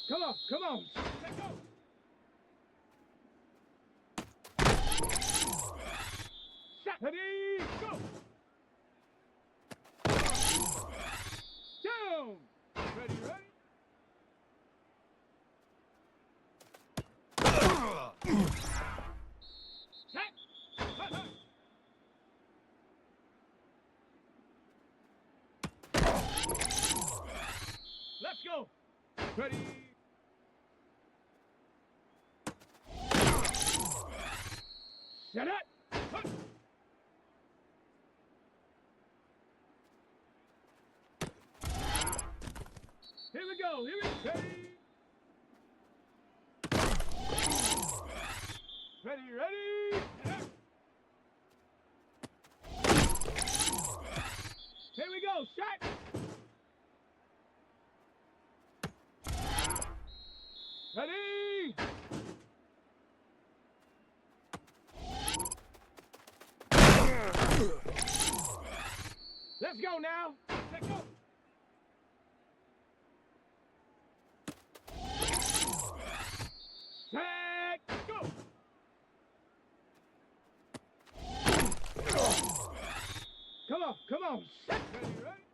Come on, come on. Let's go. Ready, go. Down. Ready, ready. Set. Let's go. Ready. Set it. Here we go. Here we go. Ready. Ready. Here we go. Shot. Ready. Let's go now. Let's go. Set, go. Come on, come on. Set, ready, ready.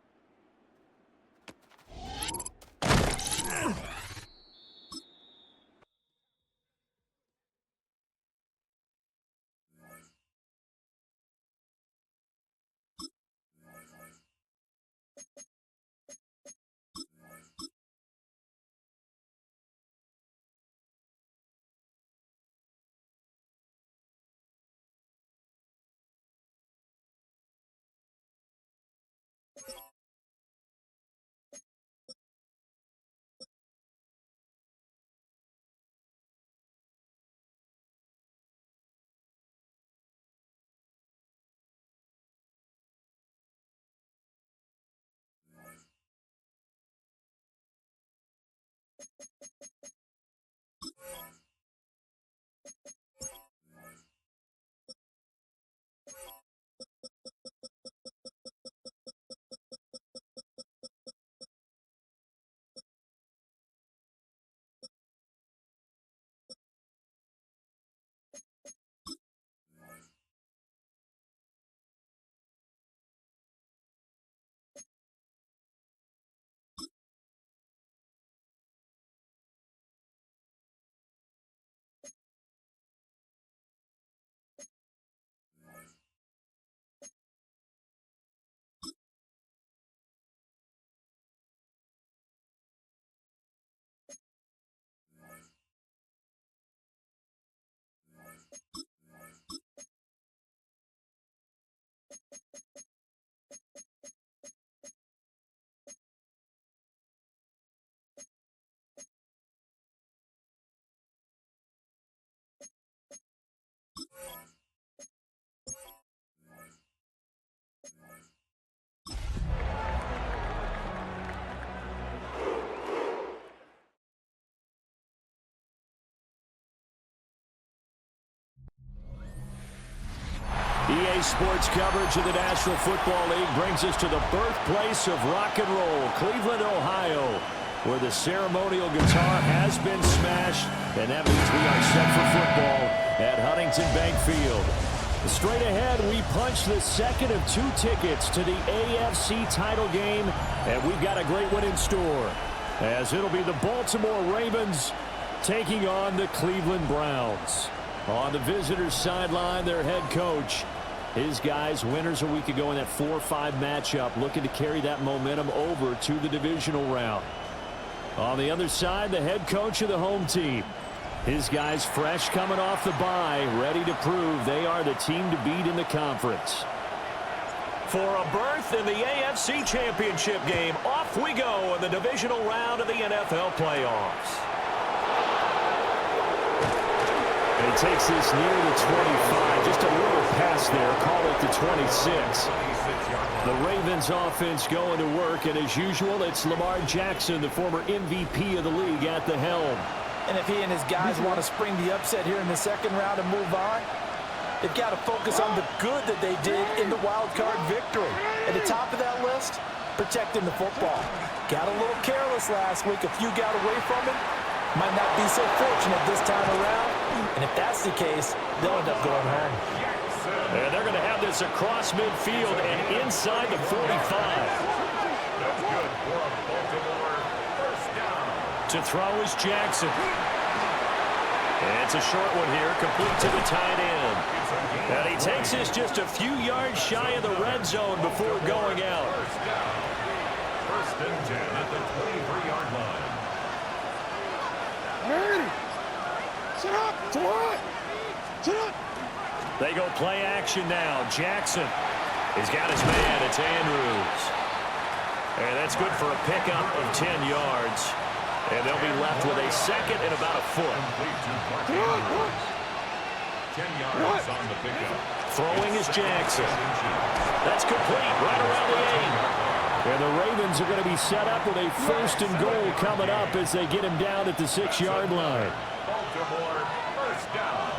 EA Sports coverage of the National Football League brings us to the birthplace of rock and roll, Cleveland, Ohio, where the ceremonial guitar has been smashed, and that means we are set for football at Huntington Bank Field. Straight ahead, we punch the second of 2 tickets to the AFC title game, and we've got a great one in store, as it'll be the Baltimore Ravens taking on the Cleveland Browns. On the visitors' sideline, their head coach. His guys, winners a week ago in that 4-5 matchup, looking to carry that momentum over to the divisional round. On the other side, the head coach of the home team. His guys fresh coming off the bye, ready to prove they are the team to beat in the conference. For a berth in the AFC Championship game, off we go in the divisional round of the NFL playoffs. And he takes this near the 25, just a little pass there, call it the 26. The Ravens offense going to work, and as usual, it's Lamar Jackson, the former MVP of the league, at the helm. And if he and his guys want to spring the upset here in the second round and move on, They've got to focus on the good that they did in the wild card victory. At the top of that list, protecting the football. Got a little careless last week. A few got away from it. Might not be so fortunate this time around. And if that's the case, they'll end up going home. And they're going to have this across midfield and inside the 45. That's good for a Baltimore first down. To throw is Jackson. And it's a short one here, complete to the tight end. And he takes this just a few yards shy of the red zone before going out. First down. First and 10 at the 23-yard line. Ready. Sit up. To what? Sit up. They go play action now. Jackson. He's got his man. It's Andrews. And that's good for a pickup of 10 yards. And they'll be left with a second and about a foot. 10 yards on the pickup. Throwing is Jackson. That's complete right around the 8. And the Ravens are going to be set up with a first and goal coming up as they get him down at the 6-yard line. Baltimore first down.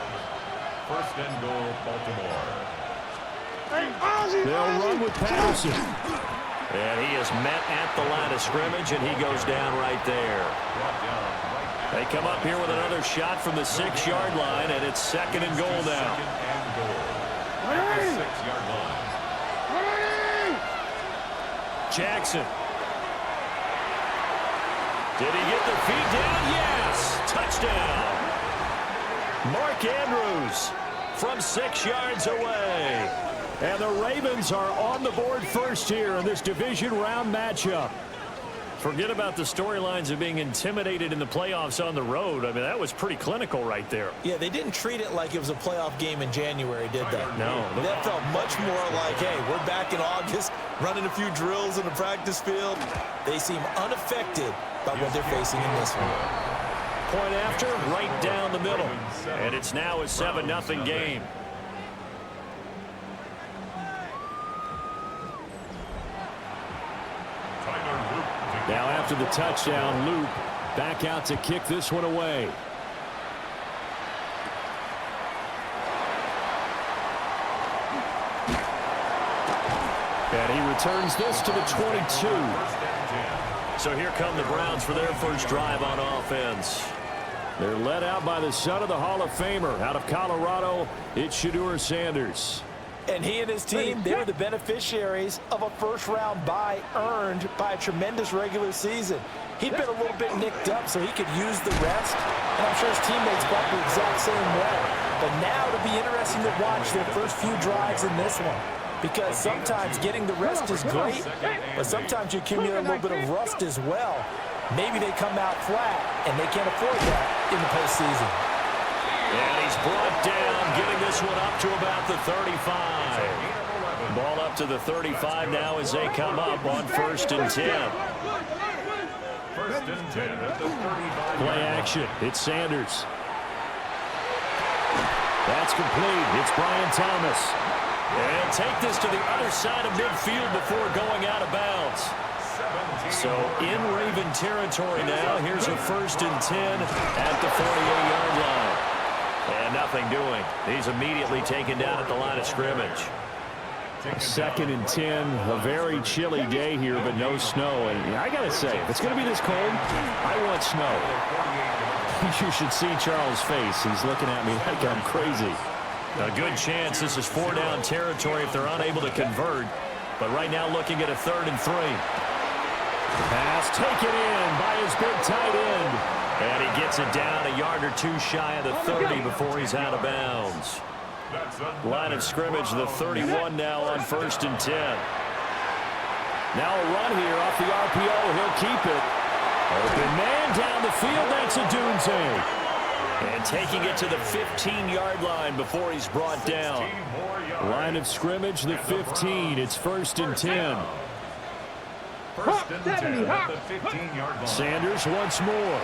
First and goal, Baltimore. They'll run with Patterson. And he is met at the line of scrimmage, and he goes down right there. They come up here with another shot from the 6-yard line, and it's second and goal now. At the 6-yard line. Jackson. Did he get the feet down? Yes! Touchdown! Mark Andrews from 6 yards away. And the Ravens are on the board first here in this division round matchup. Forget about the storylines of being intimidated in the playoffs on the road. I mean, that was pretty clinical right there. Yeah, they didn't treat it like it was a playoff game in January, did they? No. That felt much more like, hey, we're back in August, running a few drills in the practice field. They seem unaffected by what they're facing in this one. Point after, right down the middle. And it's now a 7-0 game. Now after the touchdown, Luke back out to kick this one away. And he returns this to the 22. So here come the Browns for their first drive on offense. They're led out by the son of the Hall of Famer out of Colorado. It's Shedeur Sanders. And he and his team, they were the beneficiaries of a first-round bye earned by a tremendous regular season. He'd been a little bit nicked up, so he could use the rest. And I'm sure his teammates felt the exact same way. But now it'll be interesting to watch their first few drives in this one. Because sometimes getting the rest is great, but sometimes you accumulate a little bit of rust as well. Maybe they come out flat, and they can't afford that in the postseason. And he's brought down, getting this one up to about the 35. Ball up to the 35 now as they come up on first and 10. First and 10 at the 35. Play action. It's Sanders. That's complete. It's Brian Thomas. And take this to the other side of midfield before going out of bounds. So in Raven territory now. Here's a first and 10 at the 48-yard line. And nothing doing. He's immediately taken down at the line of scrimmage. Second and 10, a very chilly day here, but no snow. And I got to say, if it's going to be this cold, I want snow. You should see Charles' face. He's looking at me like I'm crazy. A good chance this is 4-down territory if they're unable to convert. But right now looking at a 3rd and 3. Pass taken in by his big tight end. And he gets it down a yard or two shy of the 30 before he's out of bounds. Line of scrimmage, the 31 now on first and 10. Now a run here off the RPO. He'll keep it. Open man down the field. That's a Dunze. And taking it to the 15-yard line before he's brought down. Line of scrimmage, the 15. It's first and 10. First and 10 at the 15-yard line. Sanders once more.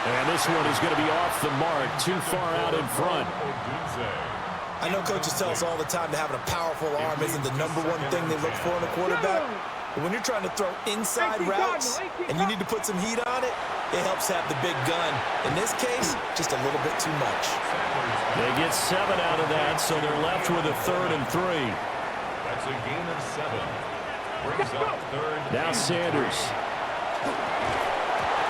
And this one is going to be off the mark, too far out in front. I know coaches tell us all the time that having a powerful arm isn't the #1 thing they look for in a quarterback. But when you're trying to throw inside routes and you need to put some heat on it, it helps have the big gun. In this case, just a little bit too much. They get 7 out of that, so they're left with a 3rd and 3. That's a gain of 7. Brings up 3rd. Now Sanders.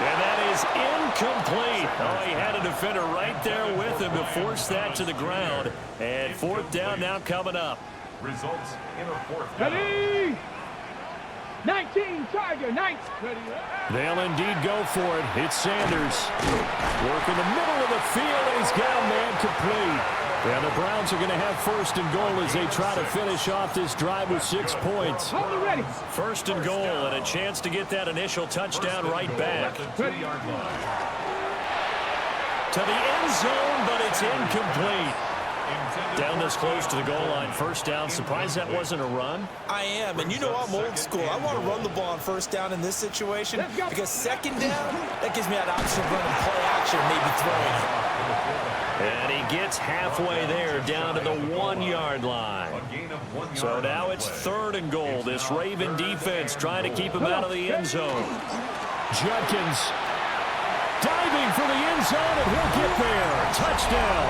And that is incomplete. Oh, he had a defender right there with him to force that to the ground. And 4th down now coming up. Results in a 4th down. Ready? 19, Tiger, 19. Ready? They'll indeed go for it. It's Sanders. Work in the middle of the field, and he's got a man complete. And the Browns are going to have 1st and goal as they try to finish off this drive with 6 points. Hold it ready. 1st and goal, and a chance to get that initial touchdown right back. To the 2-yard line. To the end zone, but it's incomplete. Down this close to the goal line, 1st down. Surprised that wasn't a run? I am, and you know I'm old school. I want to run the ball on 1st down in this situation because 2nd down, that gives me that option of running play action, maybe throwing it. And he gets halfway there, down to the 1-yard line. So now it's 3rd and goal. This Raven defense trying to keep him out of the end zone. Judkins diving for the end zone, and he'll get there. Touchdown.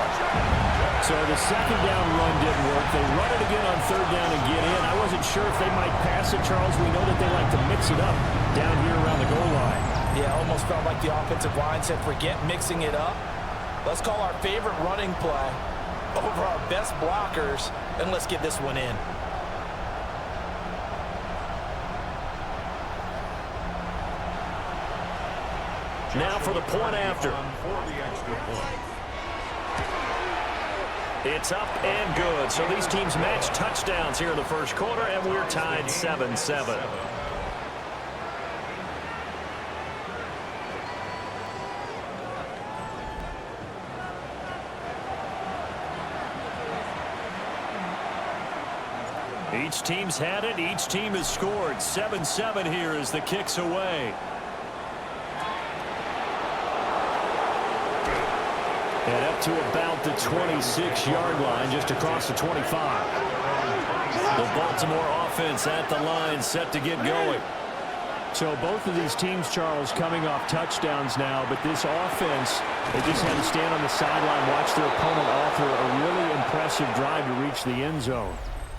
So the 2nd down run didn't work. They run it again on 3rd down and get in. I wasn't sure if they might pass it, Charles. We know that they like to mix it up down here around the goal line. Yeah, almost felt like the offensive line said, forget mixing it up. Let's call our favorite running play over our best blockers, and let's get this one in. Now for the point after. For the extra point. It's up and good. So these teams match touchdowns here in the 1st quarter, and we're tied 7-7. Each team's had it. Each team has scored. 7-7 here as the kick's away. And up to about the 26-yard line, just across the 25. The Baltimore offense at the line, set to get going. So both of these teams, Charles, coming off touchdowns now, but this offense, they just had to stand on the sideline, watch their opponent offer a really impressive drive to reach the end zone.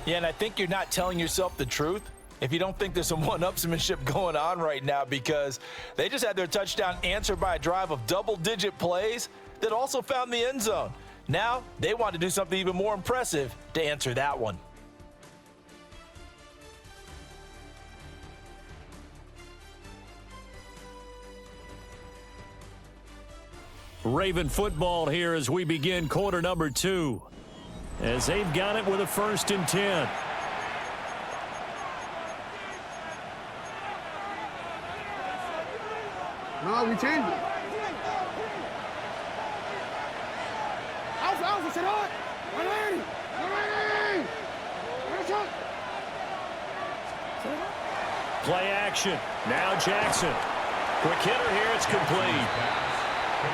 Yeah, and I think you're not telling yourself the truth if you don't think there's some one-upsmanship going on right now, because they just had their touchdown answered by a drive of double-digit plays that also found the end zone. Now they want to do something even more impressive to answer that one. Raven football here as we begin quarter number 2. As they've got it with a 1st and 10. No, we changed it. Alpha, sit on. 180. 180. Play action. Now Jackson. Quick hitter here. It's complete.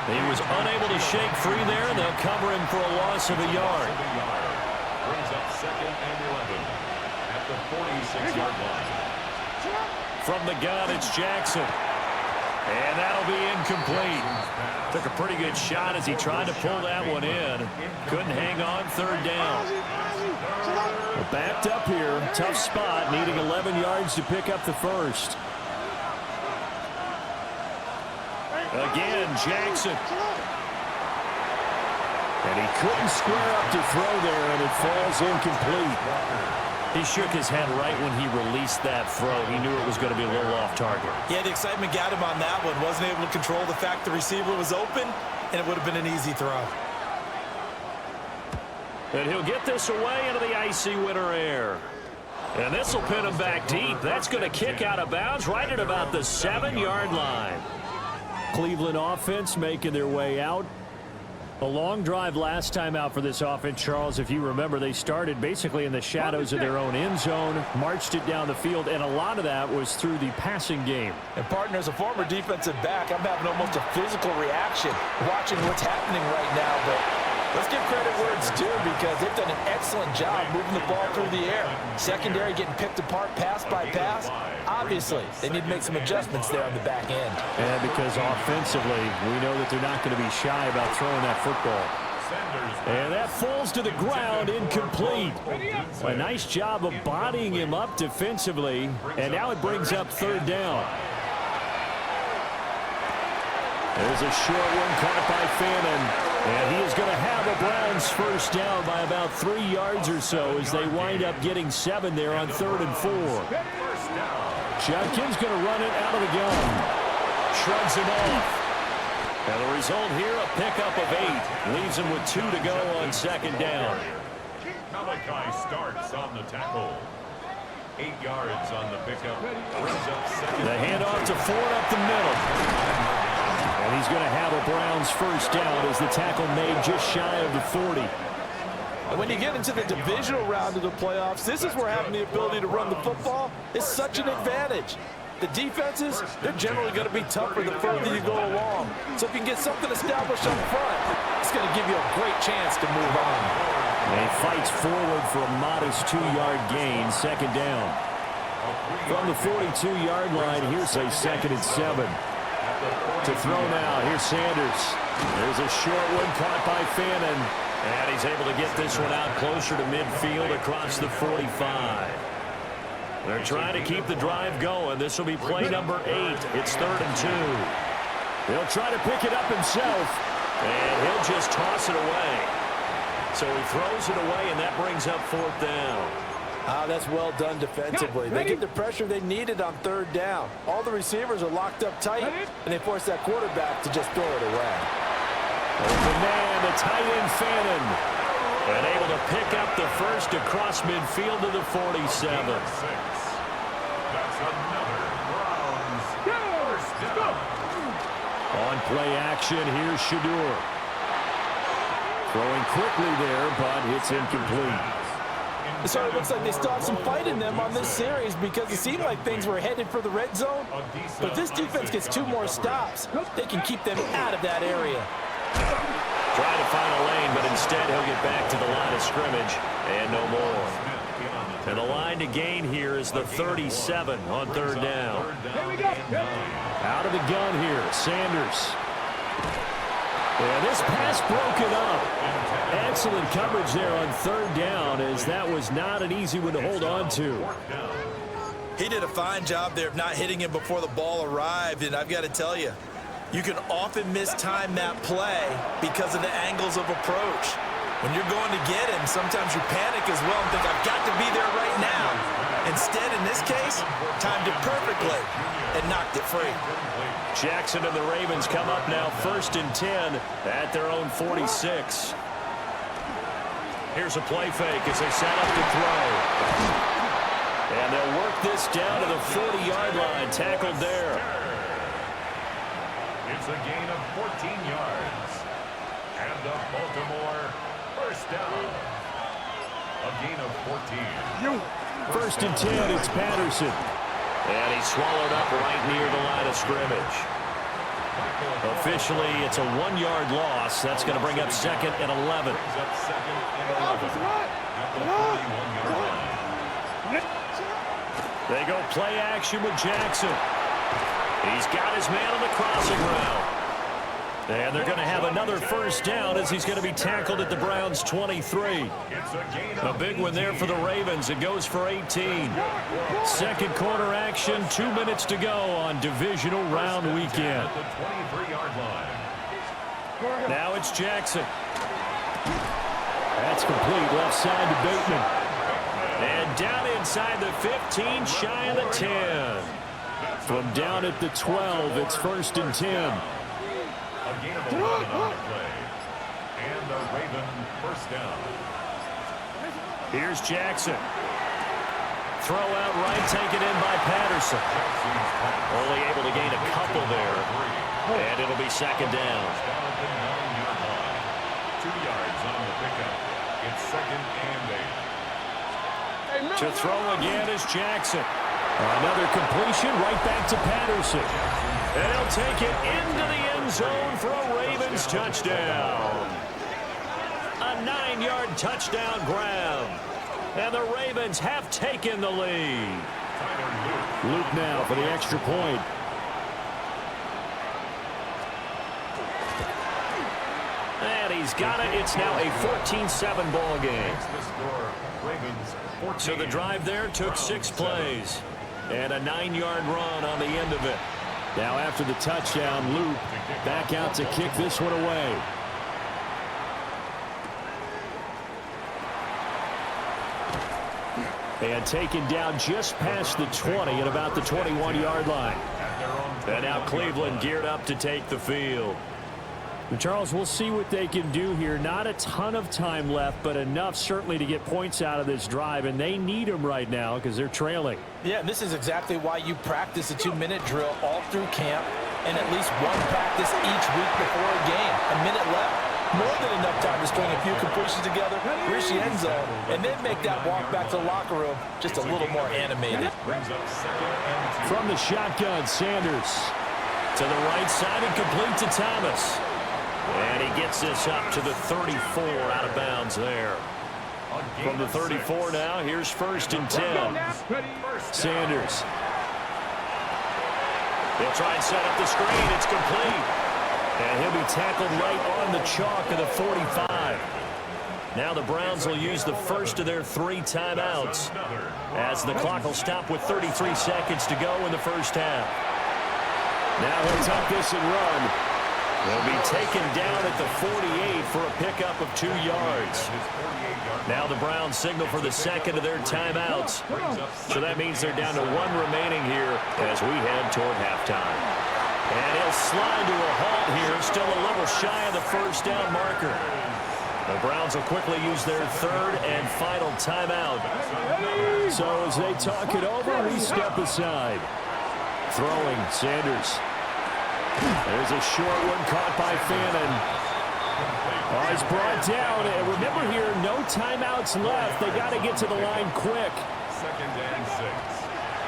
He was unable to shake free there. They'll cover him for a loss of a yard. Brings up 2nd and 11 at the 46-yard line. From the gun, it's Jackson. And that'll be incomplete. Took a pretty good shot as he tried to pull that one in. Couldn't hang on 3rd down. Well, backed up here. Tough spot, needing 11 yards to pick up the 1st. Again, Jackson. And he couldn't square up to throw there, and it falls incomplete. He shook his head right when he released that throw. He knew it was going to be a little off target. Yeah, the excitement got him on that one. Wasn't able to control the fact the receiver was open, and it would have been an easy throw. And he'll get this away into the icy winter air. And this will pin him back deep. That's going to kick out of bounds right at about the 7-yard line. Cleveland offense making their way out. A long drive last time out for this offense, Charles. If you remember, they started basically in the shadows of their own end zone, marched it down the field, and a lot of that was through the passing game. And, partner, as a former defensive back, I'm having almost a physical reaction watching what's happening right now. But Let's give credit where it's due because they've done an excellent job moving the ball through the air. Secondary getting picked apart pass by pass. Obviously, they need to make some adjustments there on the back end. And because offensively, we know that they're not going to be shy about throwing that football. And that falls to the ground, incomplete. A nice job of bodying him up defensively. And now it brings up third down. There's a short one caught by Fannin. And he is going to have a Browns first down by about 3 yards or so as they wind up getting 7 there on 3rd and 4. Judkins going to run it out of the gun. Shrugs him off. And the result here, a pickup of 8. Leaves him with 2 to go on 2nd down. Malachi starts on the tackle. 8 yards on the pickup. Brings up second. The handoff to Ford up the middle. And he's going to have a Browns first down as the tackle made just shy of the 40. And when you get into the divisional round of the playoffs, this is where having the ability to run the football is such an advantage. The defenses, they're generally going to be tougher the further you go along. So if you can get something established up front, it's going to give you a great chance to move on. And he fights forward for a modest 2-yard gain, 2nd down. From the 42-yard line, here's a 2nd and 7. To throw now, here's Sanders. There's a short one caught by Fannin. And he's able to get this one out closer to midfield across the 45. They're trying to keep the drive going. This will be play number 8. It's 3rd and 2. He'll try to pick it up himself. And he'll just toss it away. So he throws it away, and that brings up 4th down. That's well done defensively. They get the pressure they needed on 3rd down. All the receivers are locked up tight, and they force that quarterback to just throw it away. Open man, the tight end Fannin. And able to pick up the first across midfield to the 47. That's another Browns first down. On play action, here's Shadur. Throwing quickly there, but it's incomplete. So it looks like they still have some fight in them on this series because it seemed like things were headed for the red zone. But this defense gets 2 more stops. They can keep them out of that area. Trying to find a lane, but instead he'll get back to the line of scrimmage and no more. And the line to gain here is the 37 on 3rd down. Out of the gun here, Sanders. Yeah, this pass broken up. Excellent coverage there on 3rd down as that was not an easy one to hold on to. He did a fine job there of not hitting him before the ball arrived, and I've got to tell you, you can often mistime that play because of the angles of approach. When you're going to get him, sometimes you panic as well and think, I've got to be there right now. Instead, in this case, timed it perfectly and knocked it free. Jackson and the Ravens come up now 1st and 10 at their own 46. Here's a play fake as they set up to throw. And they'll work this down to the 40-yard line, tackled there. It's a gain of 14 yards. And the Baltimore first down. A gain of 14. 1st and 10, it's Patterson. And he's swallowed up right near the line of scrimmage. Officially, it's a 1-yard loss. That's going to bring up 2nd and 11. They go play action with Jackson. He's got his man on the crossing route. And they're going to have another first down as he's going to be tackled at the Browns' 23. A big one there for the Ravens. It goes for 18. Second quarter action, 2 minutes to go on divisional round weekend. Now it's Jackson. That's complete left side to Bateman. And down inside the 15, shy of the 10. From down at the 12, it's 1st and 10. A gain of 11 on the play. And the Raven first down. Here's Jackson. Throw out right, taken in by Patterson. Only able to gain a couple there. And it'll be 2nd down. 2 yards on the pickup. It's 2nd and 8. To throw again is Jackson. Another completion right back to Patterson. And he'll take it into the end zone for a Ravens touchdown. 9-yard touchdown grab. And the Ravens have taken the lead. Luke now for the extra point. And he's got it. It's now a 14-7 ball game. So the drive there took 6 plays. And a 9-yard run on the end of it. Now after the touchdown, Luke back out to kick this one away. And taken down just past the 20 at about the 21-yard line. And now Cleveland geared up to take the field. Charles, we'll see what they can do here. Not a ton of time left, but enough certainly to get points out of this drive, and they need them right now because they're trailing. Yeah, and this is exactly why you practice a 2-minute drill all through camp and at least one practice each week before a game. A minute left, more than enough time to string a few completions together, reach the end zone, and then make that walk back to the locker room just a little more animated. From the shotgun, Sanders to the right side and complete to Thomas. And he gets this up to the 34 out of bounds there. From the 34 now, here's 1st and 10. Sanders. He'll try and set up the screen. It's complete. And he'll be tackled right on the chalk of the 45. Now the Browns will use the first of their 3 timeouts as the clock will stop with 33 seconds to go in the first half. Now he'll tuck this and run. They'll be taken down at the 48 for a pickup of 2 yards. Now the Browns signal for the second of their timeouts. So that means they're down to 1 remaining here as we head toward halftime. And he'll slide to a halt here, still a little shy of the first down marker. The Browns will quickly use their 3rd and final timeout. So as they talk it over, we step aside. Throwing, Sanders. There's a short one caught by Fannin. Oh, he's brought down. And remember here, no timeouts left. They got to get to the line quick. 2nd and 6.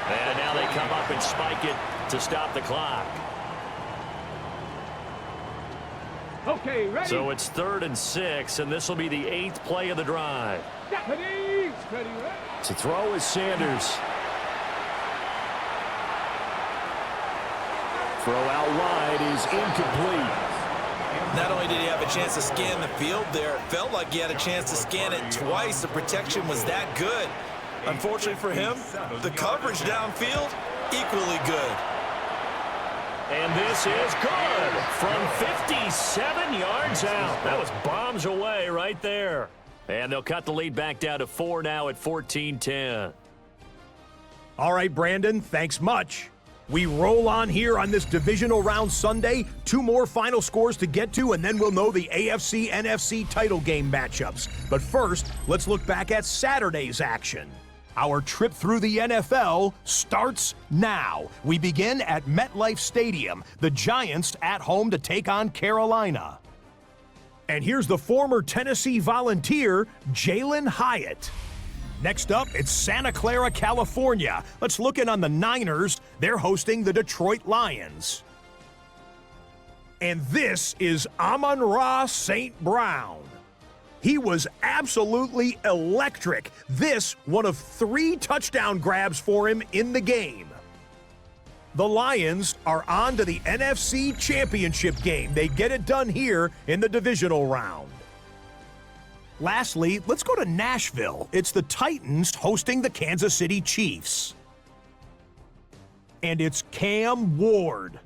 And now they come up and spike it to stop the clock. Okay, ready? So it's 3rd and 6, and this will be the 8th play of the drive. Ready? To throw is Sanders. Throw out wide is incomplete. Not only did he have a chance to scan the field there, it felt like he had a chance to scan it twice. The protection was that good. Unfortunately for him, the coverage downfield, equally good. And this is good from 57 yards out. That was bombs away right there. And they'll cut the lead back down to 4 now at 14-10. All right, Brandon, thanks much. We roll on here on this divisional round Sunday. 2 more final scores to get to, and then we'll know the AFC-NFC title game matchups. But first, let's look back at Saturday's action. Our trip through the NFL starts now. We begin at MetLife Stadium, the Giants at home to take on Carolina. And here's the former Tennessee Volunteer, Jalen Hyatt. Next up, it's Santa Clara, California. Let's look in on the Niners. They're hosting the Detroit Lions. And this is Amon-Ra St. Brown. He was absolutely electric. This, one of 3 touchdown grabs for him in the game. The Lions are on to the NFC Championship game. They get it done here in the divisional round. Lastly, let's go to Nashville. It's the Titans hosting the Kansas City Chiefs. And it's Cam Ward.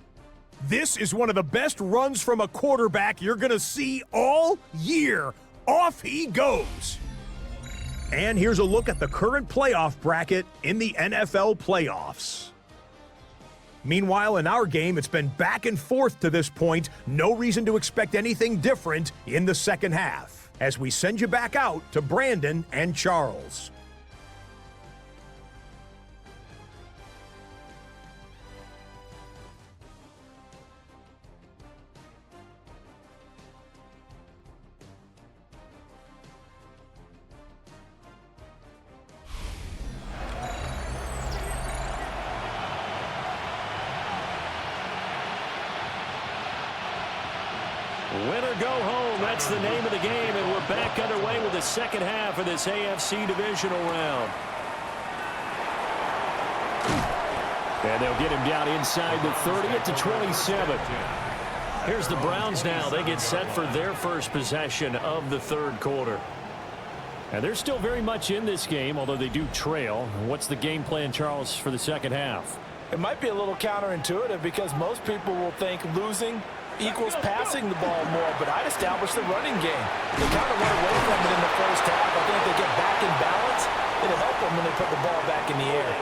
This is one of the best runs from a quarterback you're going to see all year. Off he goes. And here's a look at the current playoff bracket in the NFL playoffs. Meanwhile, in our game, it's been back and forth to this point. No reason to expect anything different in the second half. As we send you back out to Brandon and Charles. Win or go home, that's the name of the game, and we're back underway with the second half of this AFC divisional round. And they'll get him down inside the 30 at the 27. Here's the Browns now. They get set for their first possession of the third quarter. And they're still very much in this game, although they do trail. What's the game plan, Charles, for the second half? It might be a little counterintuitive because most people will think losing equals passing the ball more, but I'd establish the running game. They kind of went away from it in the first half. I think if they get back in balance, it'll help them when they put the ball back in the air.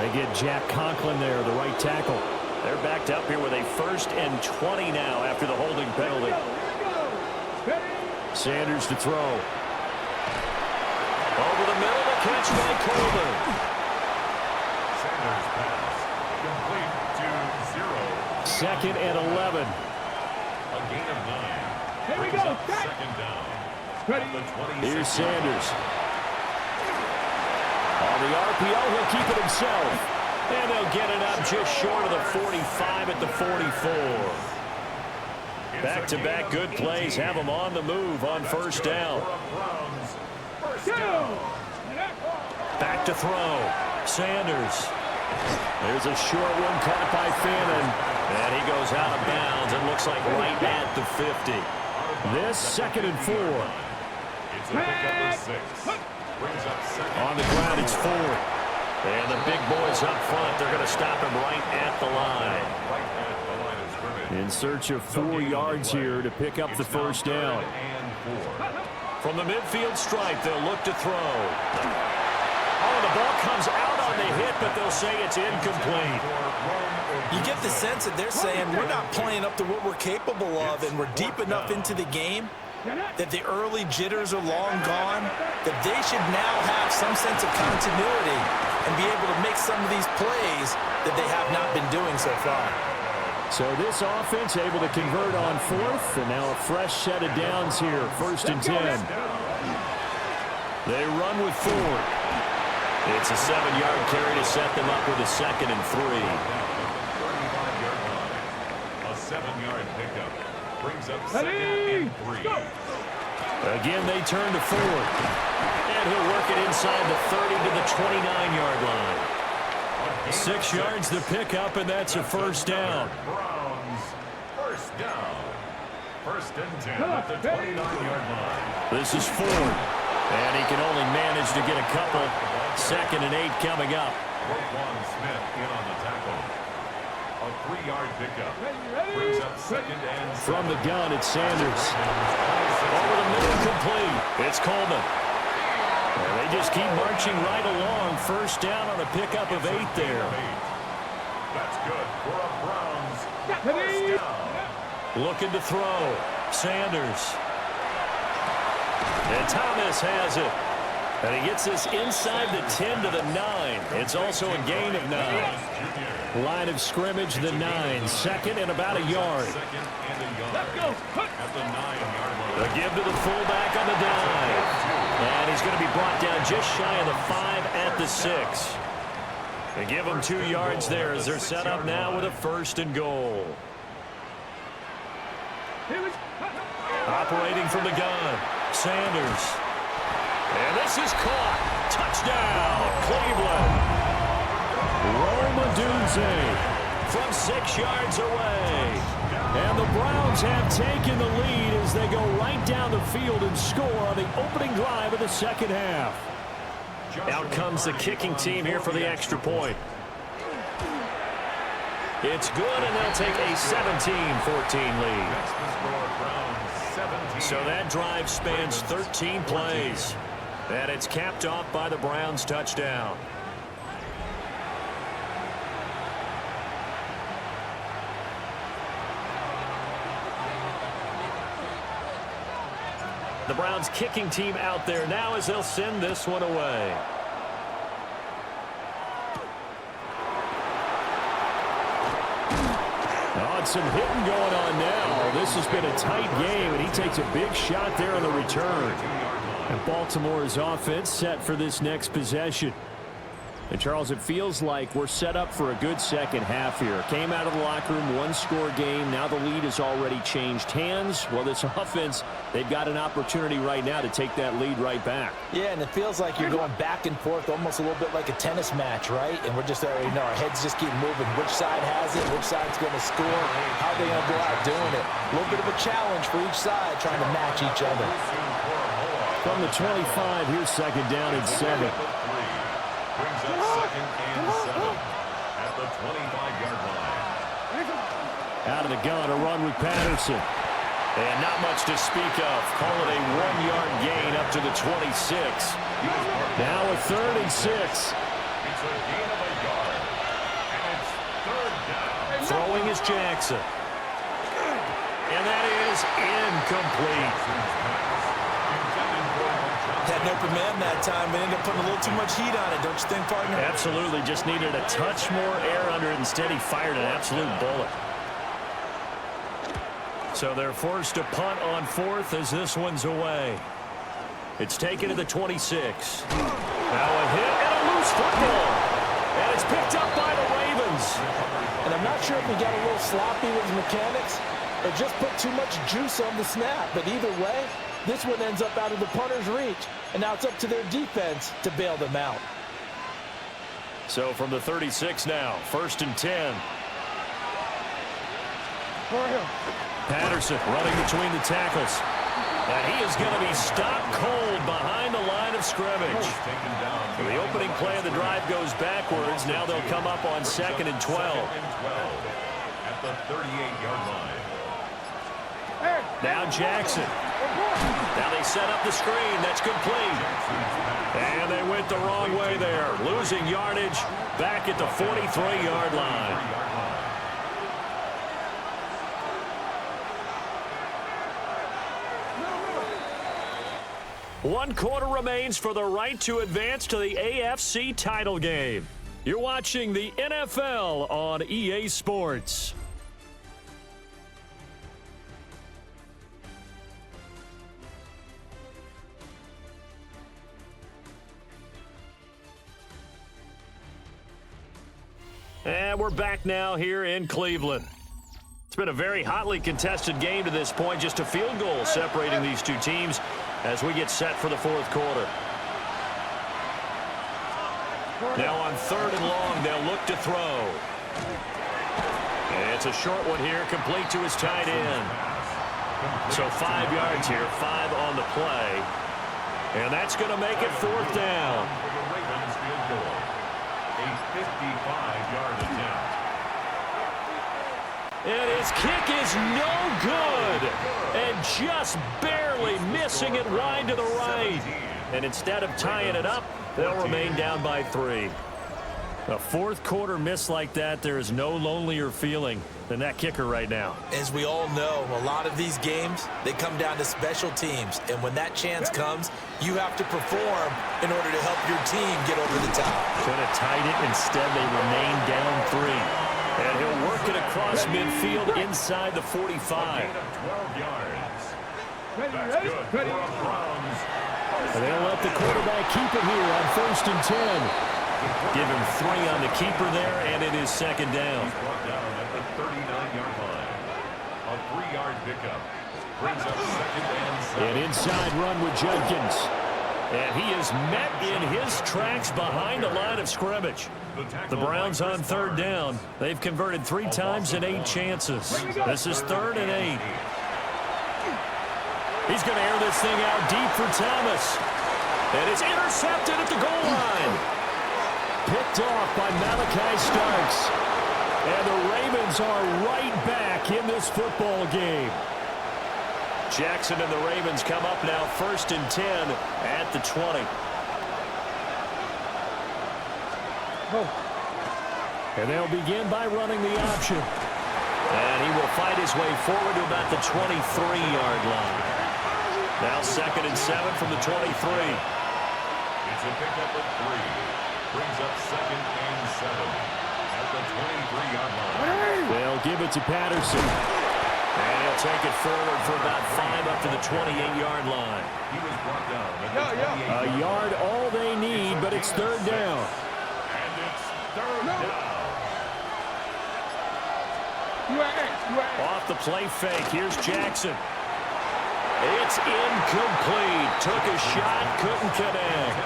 They get Jack Conklin there, the right tackle. They're backed up here with a 1st and 20 now after the holding penalty. Sanders to throw. Over the middle, the catch by Coleman. Sanders pass complete to 0. 2nd and 11. A gain of 9. Here we Brings go. up 2nd down. At the 26. Here's Sanders. On the RPO, he'll keep it himself. And they'll get it up just short of the 45 at the 44. Back-to-back good plays have them on the move on 1st down. Back to throw. Sanders. There's a short one caught by Fannin. And he goes out of bounds and looks like right at the 50. This 2nd and 4. It's a pickup of 6. Brings up 2nd. On the ground, it's 4. And the big boys up front, they're going to stop him right at the line. Right at the line of scrimmage. In search of 4 yards here to pick up the 1st down. From the midfield stripe, they'll look to throw. Oh, the ball comes out on the hit, but they'll say it's incomplete. You get the sense that they're saying we're not playing up to what we're capable of, and we're deep enough into the game that the early jitters are long gone, that they should now have some sense of continuity and be able to make some of these plays that they have not been doing so far. So this offense able to convert on 4th, and now a fresh set of downs here, 1st and 10. They run with 4. It's a 7-yard carry to set them up with a 2nd and 3. 35-yard line. A 7-yard pickup. Brings up 2nd and 3. Again, they turn to 4. And he'll work it inside the 30 to the 29-yard line. 6 yards to pick up, and that's a 1st down. Browns, 1st down. 1st and 10 at the 29-yard line. This is Ford. And he can only manage to get a couple. 2nd and 8 coming up. Roquan Smith in on the tackle. A 3-yard pickup. Brings up 2nd and 7. From the gun, it's Sanders. Over the middle, complete. It's Coleman. And they just keep marching right along. 1st down on a pickup of 8 there. That's good for a Browns 1st down. Looking to throw. Sanders. And Thomas has it. And he gets this inside the 10 to the 9. It's also a gain of 9. Line of scrimmage, the 9. 2nd and about a yard. 2nd and a yard. At the 9-yard line. The give to the fullback on the dive. And he's going to be brought down just shy of the 5 at the 6. They give him 2 yards there as they're set up now with a 1st and goal. Operating from the gun, Sanders. And this is caught. Touchdown, Cleveland. Rome Odunze from 6 yards away. And the Browns have taken the lead as they go right down the field and score on the opening drive of the second half. Out comes the kicking team here for the extra point. It's good, and they'll take a 17-14 lead. So that drive spans 13 plays. And it's capped off by the Browns' touchdown. The Browns kicking team out there now as they'll send this one away. Oh, it's some hitting going on now. This has been a tight game, and he takes a big shot there on the return. And Baltimore's offense set for this next possession. And Charles, it feels like we're set up for a good second half here. Came out of the locker room, one-score game. Now the lead has already changed hands. Well, this offense, they've got an opportunity right now to take that lead right back. Yeah, and it feels like you're going back and forth almost a little bit like a tennis match, right? And we're just already know our heads just keep moving. Which side has it? Which side's going to score? How are they going to go out doing it? A little bit of a challenge for each side trying to match each other. From the 25, here's second down and 7. Brings up second and 7 at the 25-yard line. Out of the gun, a run with Patterson. And not much to speak of. Call it a 1-yard gain up to the 26. Now a 3rd and 6. It's a gain of a yard. And it's 3rd down. Throwing is Jackson. And that is incomplete. Had an open man that time, but ended up putting a little too much heat on it, don't you think, partner? Absolutely. Just needed a touch more air under it. Instead, he fired an absolute bullet. So they're forced to punt on 4th as this one's away. It's taken to the 26. Now a hit and a loose football. And it's picked up by the Ravens. And I'm not sure if he got a little sloppy with his mechanics or just put too much juice on the snap. But either way, this one ends up out of the punter's reach. And now it's up to their defense to bail them out. So from the 36 now, 1st and 10. Patterson running between the tackles. And he is going to be stopped cold behind the line of scrimmage. So the opening play of the drive goes backwards. Now they'll come up on 2nd and 12. At the 38-yard line. Now Jackson. Now they set up the screen. That's complete. And they went the wrong way there. Losing yardage back at the 43-yard line. One quarter remains for the right to advance to the AFC title game. You're watching the NFL on EA Sports. And we're back now here in Cleveland. It's been a very hotly contested game to this point. Just a field goal separating these two teams as we get set for the 4th quarter. Now on 3rd and long, they'll look to throw. And it's a short one here, complete to his tight end. So 5 yards here, 5 on the play. And that's going to make it 4th down. A 55-yard attempt. And his kick is no good. And just barely missing it wide to the right. And instead of tying it up, they'll remain down by 3. A 4th quarter miss like that, there is no lonelier feeling than that kicker right now. As we all know, a lot of these games, they come down to special teams. And when that chance comes, you have to perform in order to help your team get over the top. Could have tied it. Instead, they remain down 3. And he'll work it across midfield inside the 45. 12 yards. That's good for the Browns. And they'll let the quarterback keep it here on 1st and 10. Give him 3 on the keeper there, and it is 2nd down. He's brought down at the 39-yard line. A 3-yard pickup. Brings up 2nd and 7. An inside run with Jenkins. And he is met in his tracks behind the line of scrimmage. The Browns on 3rd down. They've converted 3 times in 8 chances. This is 3rd and 8. He's going to air this thing out deep for Thomas. And it's intercepted at the goal line. Picked off by Malachi Starks. And the Ravens are right back in this football game. Jackson and the Ravens come up now 1st and 10 at the 20. And they'll begin by running the option. And he will fight his way forward to about the 23-yard line. Now 2nd and 7 from the 23. It's a pickup of 3. Brings up 2nd and 7 at the 23-yard line. They'll give it to Patterson. And he'll take it forward for about 5 up to the 28-yard line. He was brought down at the 28-yard line. A yard all they need, but it's 3rd down. And third down. Off the play fake. Here's Jackson. It's incomplete. Took a shot, couldn't connect.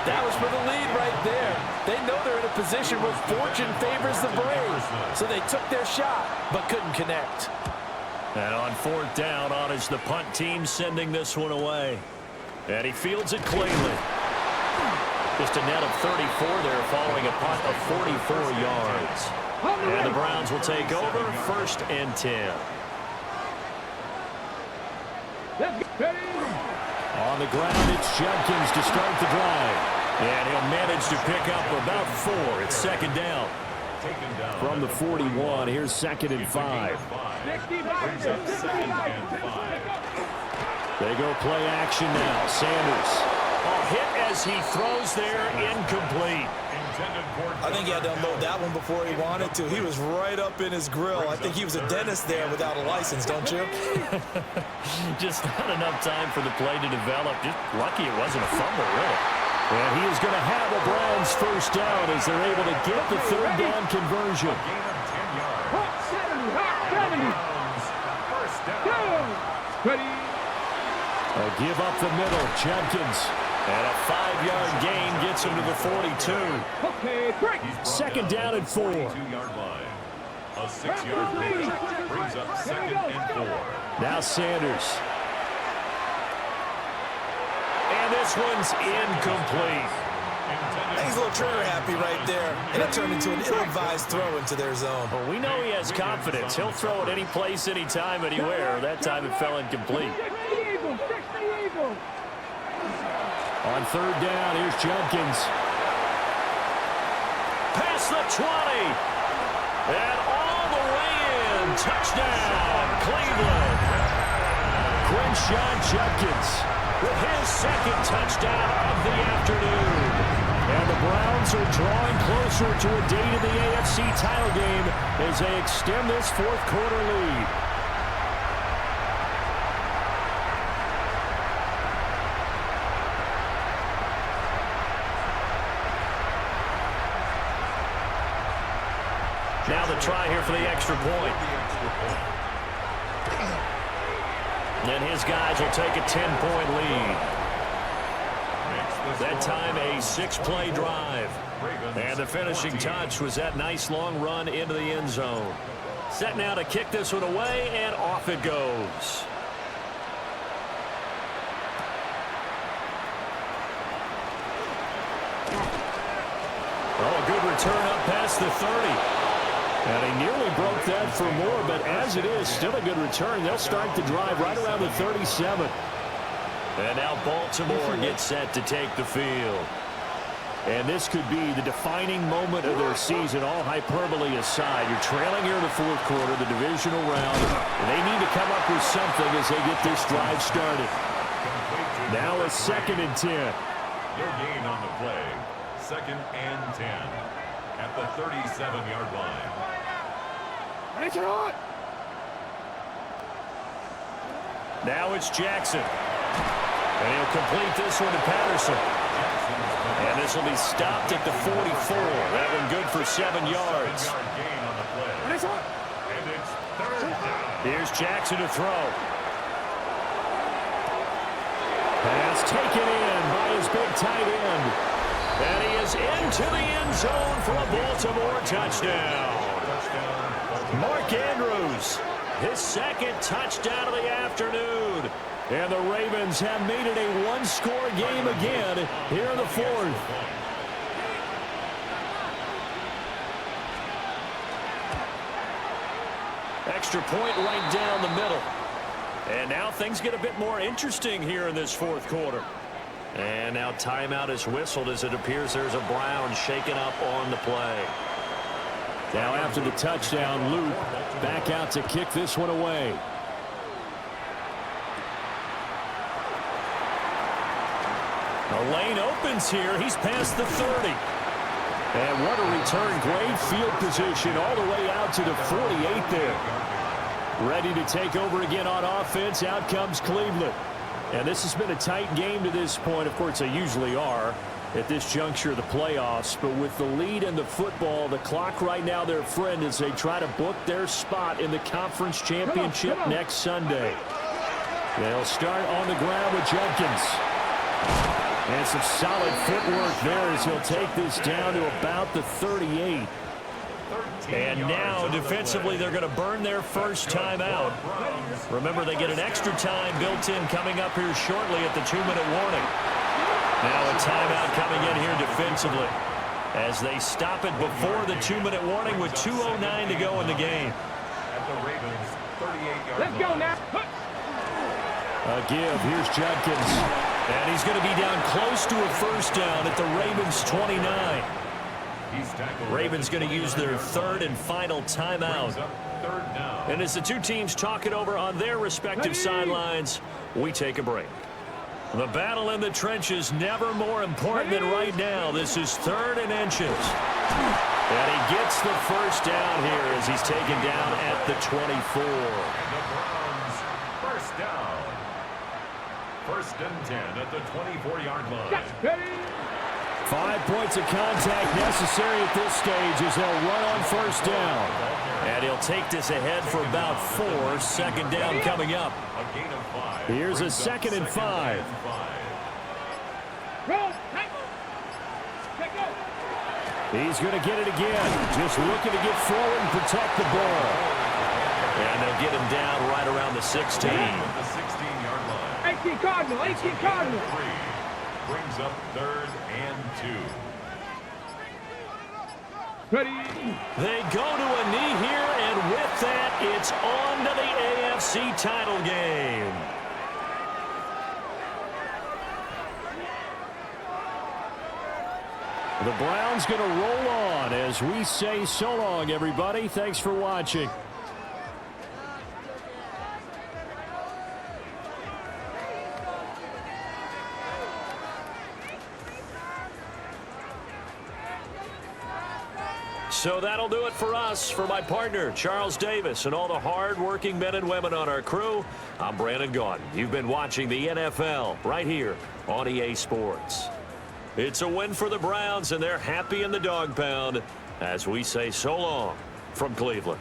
That was for the lead right there. They know they're in a position where fortune favors the brave. So they took their shot, but couldn't connect. And on fourth down, on is the punt team sending this one away. And he fields it cleanly. Just a net of 34 there following a punt of 44 yards. And the Browns will take over, 1st and 10. On the ground, it's Jenkins to start the drive. And he'll manage to pick up about 4. It's 2nd down. From the 41, here's 2nd and 5. They go play action now. Sanders. Hit as he throws there, incomplete. I think he had to unload that one before he wanted to. He was right up in his grill. I think he was a dentist there without a license, don't you? Just not enough time for the play to develop. Just lucky it wasn't a fumble, really. And he is going to have a Browns 1st down as they're able to get the 3rd down conversion. A give up the middle, Jenkins. And a 5-yard gain gets him to the 42. Okay, break. 2nd down and 4. A 6-yard pitch brings up 2nd and 4. Now Sanders. And this one's incomplete. He's a little trigger happy right there. And it turned into an ill-advised throw into their zone. Well, we know he has confidence. He'll throw it any place, anytime, anywhere. That time it fell incomplete. On 3rd down, here's Jenkins. Past the 20. And all the way in. Touchdown, Cleveland. Quinshon Judkins with his 2nd touchdown of the afternoon. And the Browns are drawing closer to a date in the AFC title game as they extend this 4th quarter lead. Now the try here for the extra point. And his guys will take a 10-point lead. That time a 6-play drive. And the finishing touch was that nice long run into the end zone. Set now to kick this one away, and off it goes. Oh, a good return up past the 30. And he nearly broke that for more, but as it is, still a good return. They'll start the drive right around the 37. And now Baltimore gets set to take the field. And this could be the defining moment of their season, all hyperbole aside. You're trailing here in the 4th quarter, the divisional round, and they need to come up with something as they get this drive started. Now a 2nd and 10. No gain on the play. 2nd and 10 at the 37-yard line. Now it's Jackson. And he'll complete this one to Patterson. And this will be stopped at the 44. That one good for 7 yards. Here's Jackson to throw. Pass taken in by his big tight end. And he is into the end zone for a Baltimore touchdown. Mark Andrews, his 2nd touchdown of the afternoon. And the Ravens have made it a one-score game again here in the 4th. Extra point right down the middle. And now things get a bit more interesting here in this 4th quarter. And now timeout is whistled as it appears there's a Brown shaken up on the play. Now after the touchdown, Luke back out to kick this one away. The lane opens here. He's past the 30. And what a return. Great field position all the way out to the 48 there. Ready to take over again on offense. Out comes Cleveland. And this has been a tight game to this point. Of course, they usually are. at this juncture of the playoffs. But with the lead in the football, the clock right now, their friend, as they try to book their spot in the conference championship next Sunday. They'll start on the ground with Jenkins. And some solid footwork there as he'll take this down to about the 38. And now, defensively, they're going to burn their first timeout. Remember, they get an extra time built in coming up here shortly at the 2-minute warning. Now a timeout coming in here defensively as they stop it before the 2-minute warning with 2:09 to go in the game. At the Ravens' 38-yard line. Let's go now. A give. Here's Jenkins. And he's going to be down close to a first down at the Ravens' 29. Ravens going to use their third and final timeout. And as the two teams talk it over on their respective sidelines, we take a break. The battle in the trenches never more important than right now. This is 3rd and inches. And he gets the first down here as he's taken down at the 24. And the Browns first down. 1st and 10 at the 24-yard line. 5 points of contact necessary at this stage as they'll run on first down. And he'll take this ahead for about 4. 2nd down coming up. A gain of 5. Here's a 2nd and 5. He's going to get it again. Just looking to get forward and protect the ball. And they'll get him down right around the 16. The 16-yard line. 18 Cardinal, 18 Cardinal. Brings up 3rd and 2. Ready. They go to a knee here, and with that, it's on to the AFC title game. The Browns going to roll on as we say so long, everybody. Thanks for watching. So that'll do it for us. For my partner, Charles Davis, and all the hard-working men and women on our crew, I'm Brandon Gaudin. You've been watching the NFL right here on EA Sports. It's a win for the Browns, and they're happy in the dog pound as we say so long from Cleveland.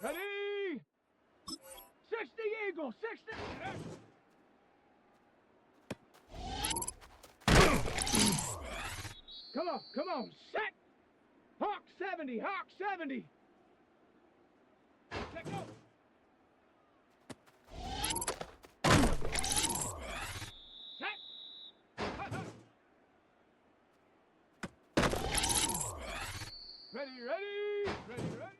Ready? 60 Eagle, 60. Come on, set. Hawk 70, Hawk 70. Let go. Ready, ready, ready, ready.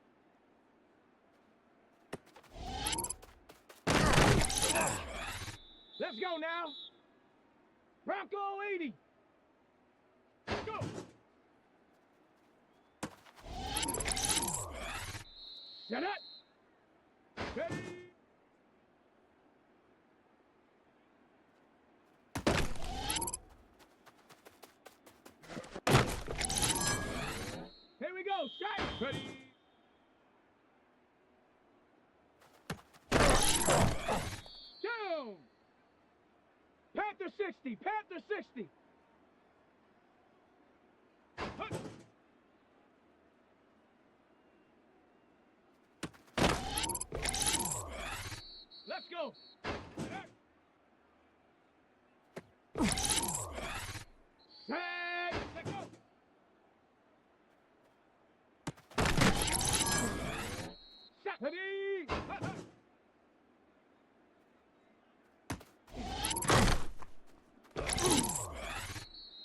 Let's go now. Bronco 80. Let's go. Set up. Ready. Here we go. Set. Ready. Down. Panther 60. Panther 60. Huh. Let's go. Set. Let go. Set. Ready.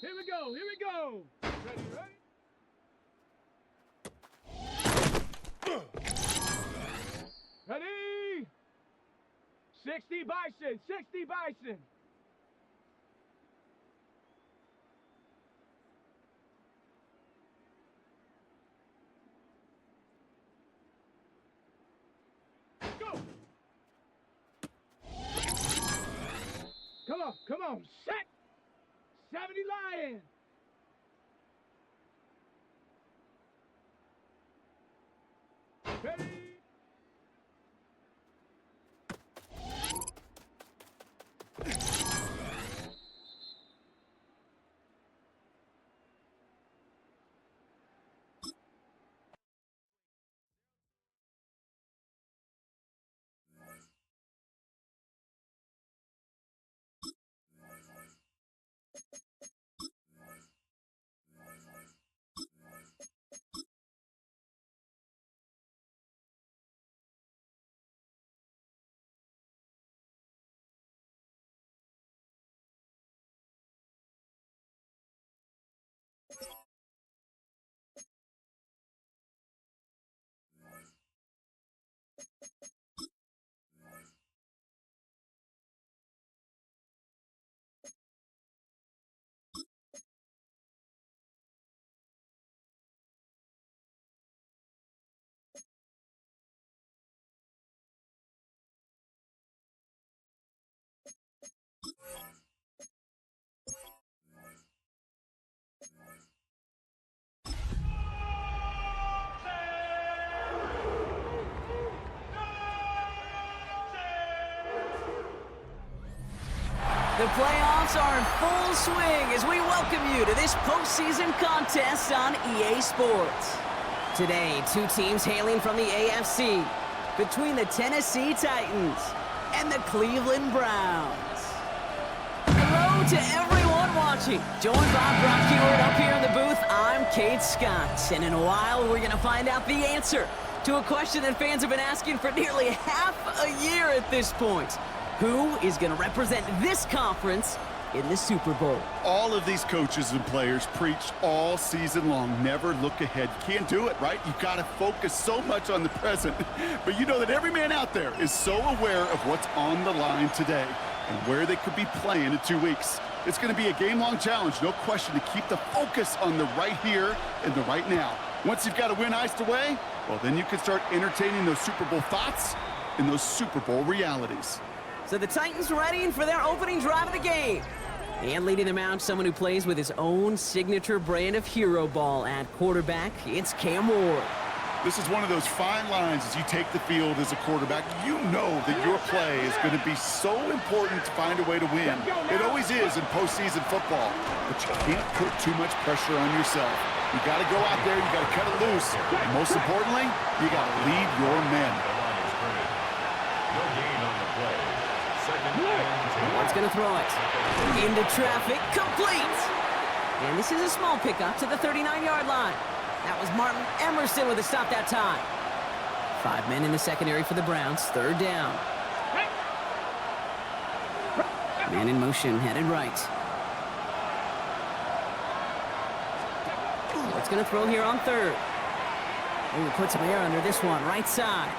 Here we go. Here we go. Ready, ready. Ready. 60 Bison. 60 Bison. Go. Come on. Set. 70 Lion. Ready. The playoffs are in full swing as we welcome you to this postseason contest on EA Sports. Today, two teams hailing from the AFC between the Tennessee Titans and the Cleveland Browns. Hello to everyone watching. Joined by Brock Hewitt up here in the booth, I'm Kate Scott. And in a while, we're going to find out the answer to a question that fans have been asking for nearly half a year at this point. Who is going to represent this conference in the Super Bowl? All of these coaches and players preach all season long, never look ahead. You can't do it, right? You've got to focus so much on the present. But you know that every man out there is so aware of what's on the line today. and where they could be playing in 2 weeks. It's going to be a game-long challenge, no question, to keep the focus on the right here and the right now. Once you've got a win iced away, well, then you can start entertaining those Super Bowl thoughts and those Super Bowl realities. So the Titans ready for their opening drive of the game. And leading them out, someone who plays with his own signature brand of hero ball at quarterback, it's Cam Ward. This is one of those fine lines as you take the field as a quarterback. You know that your play is going to be so important to find a way to win. It always is in postseason football, but you can't put too much pressure on yourself. You got to go out there, you got to cut it loose, and most importantly, you got to lead your men. No gain on the play. Second and 10. Ward's going to throw it. Into traffic, complete. And this is a small pickup to the 39-yard line. That was Martin Emerson with a stop that time. 5 men in the secondary for the Browns. Third down. Man in motion, headed right. What's going to throw here on third? Oh, put some air under this one, right side.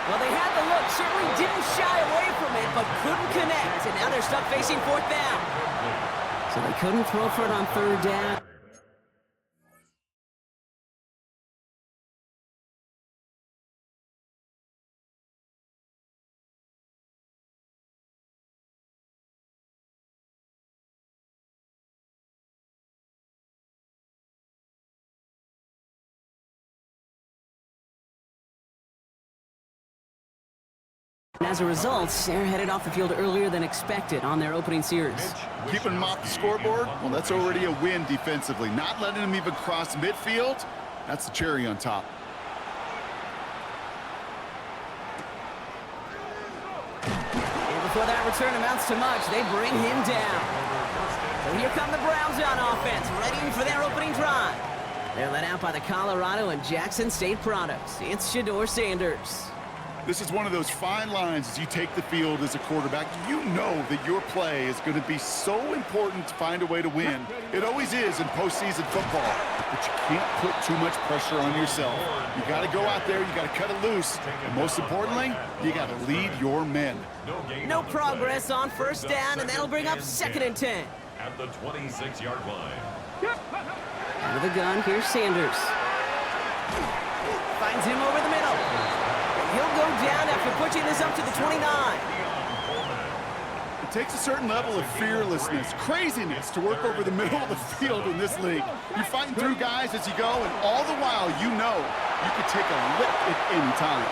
Well, they had the look, certainly didn't shy away from it, but couldn't connect. And now they're stuck facing fourth down. So they couldn't throw for it on third down. As a result, they're headed off the field earlier than expected on their opening series. Keeping them off the scoreboard, well, that's already a win defensively. Not letting them even cross midfield, that's the cherry on top. And before that return amounts to much, they bring him down. So here come the Browns on offense, ready for their opening drive. They're led out by the Colorado and Jackson State products. It's Shedeur Sanders. This is one of those fine lines as you take the field as a quarterback. You know that your play is going to be so important to find a way to win. It always is in postseason football, but you can't put too much pressure on yourself. You got to go out there, you got to cut it loose, and most importantly, you got to lead your men. No progress on first down, and that'll bring up second and 10. At the 26-yard line. Out of the gun, here's Sanders. Finds him over the middle. He'll go down after pushing this up to the 29. It takes a certain level of fearlessness, craziness to work over the middle of the field in this league. You're fighting through guys as you go, and all the while you know you could take a lick at any time.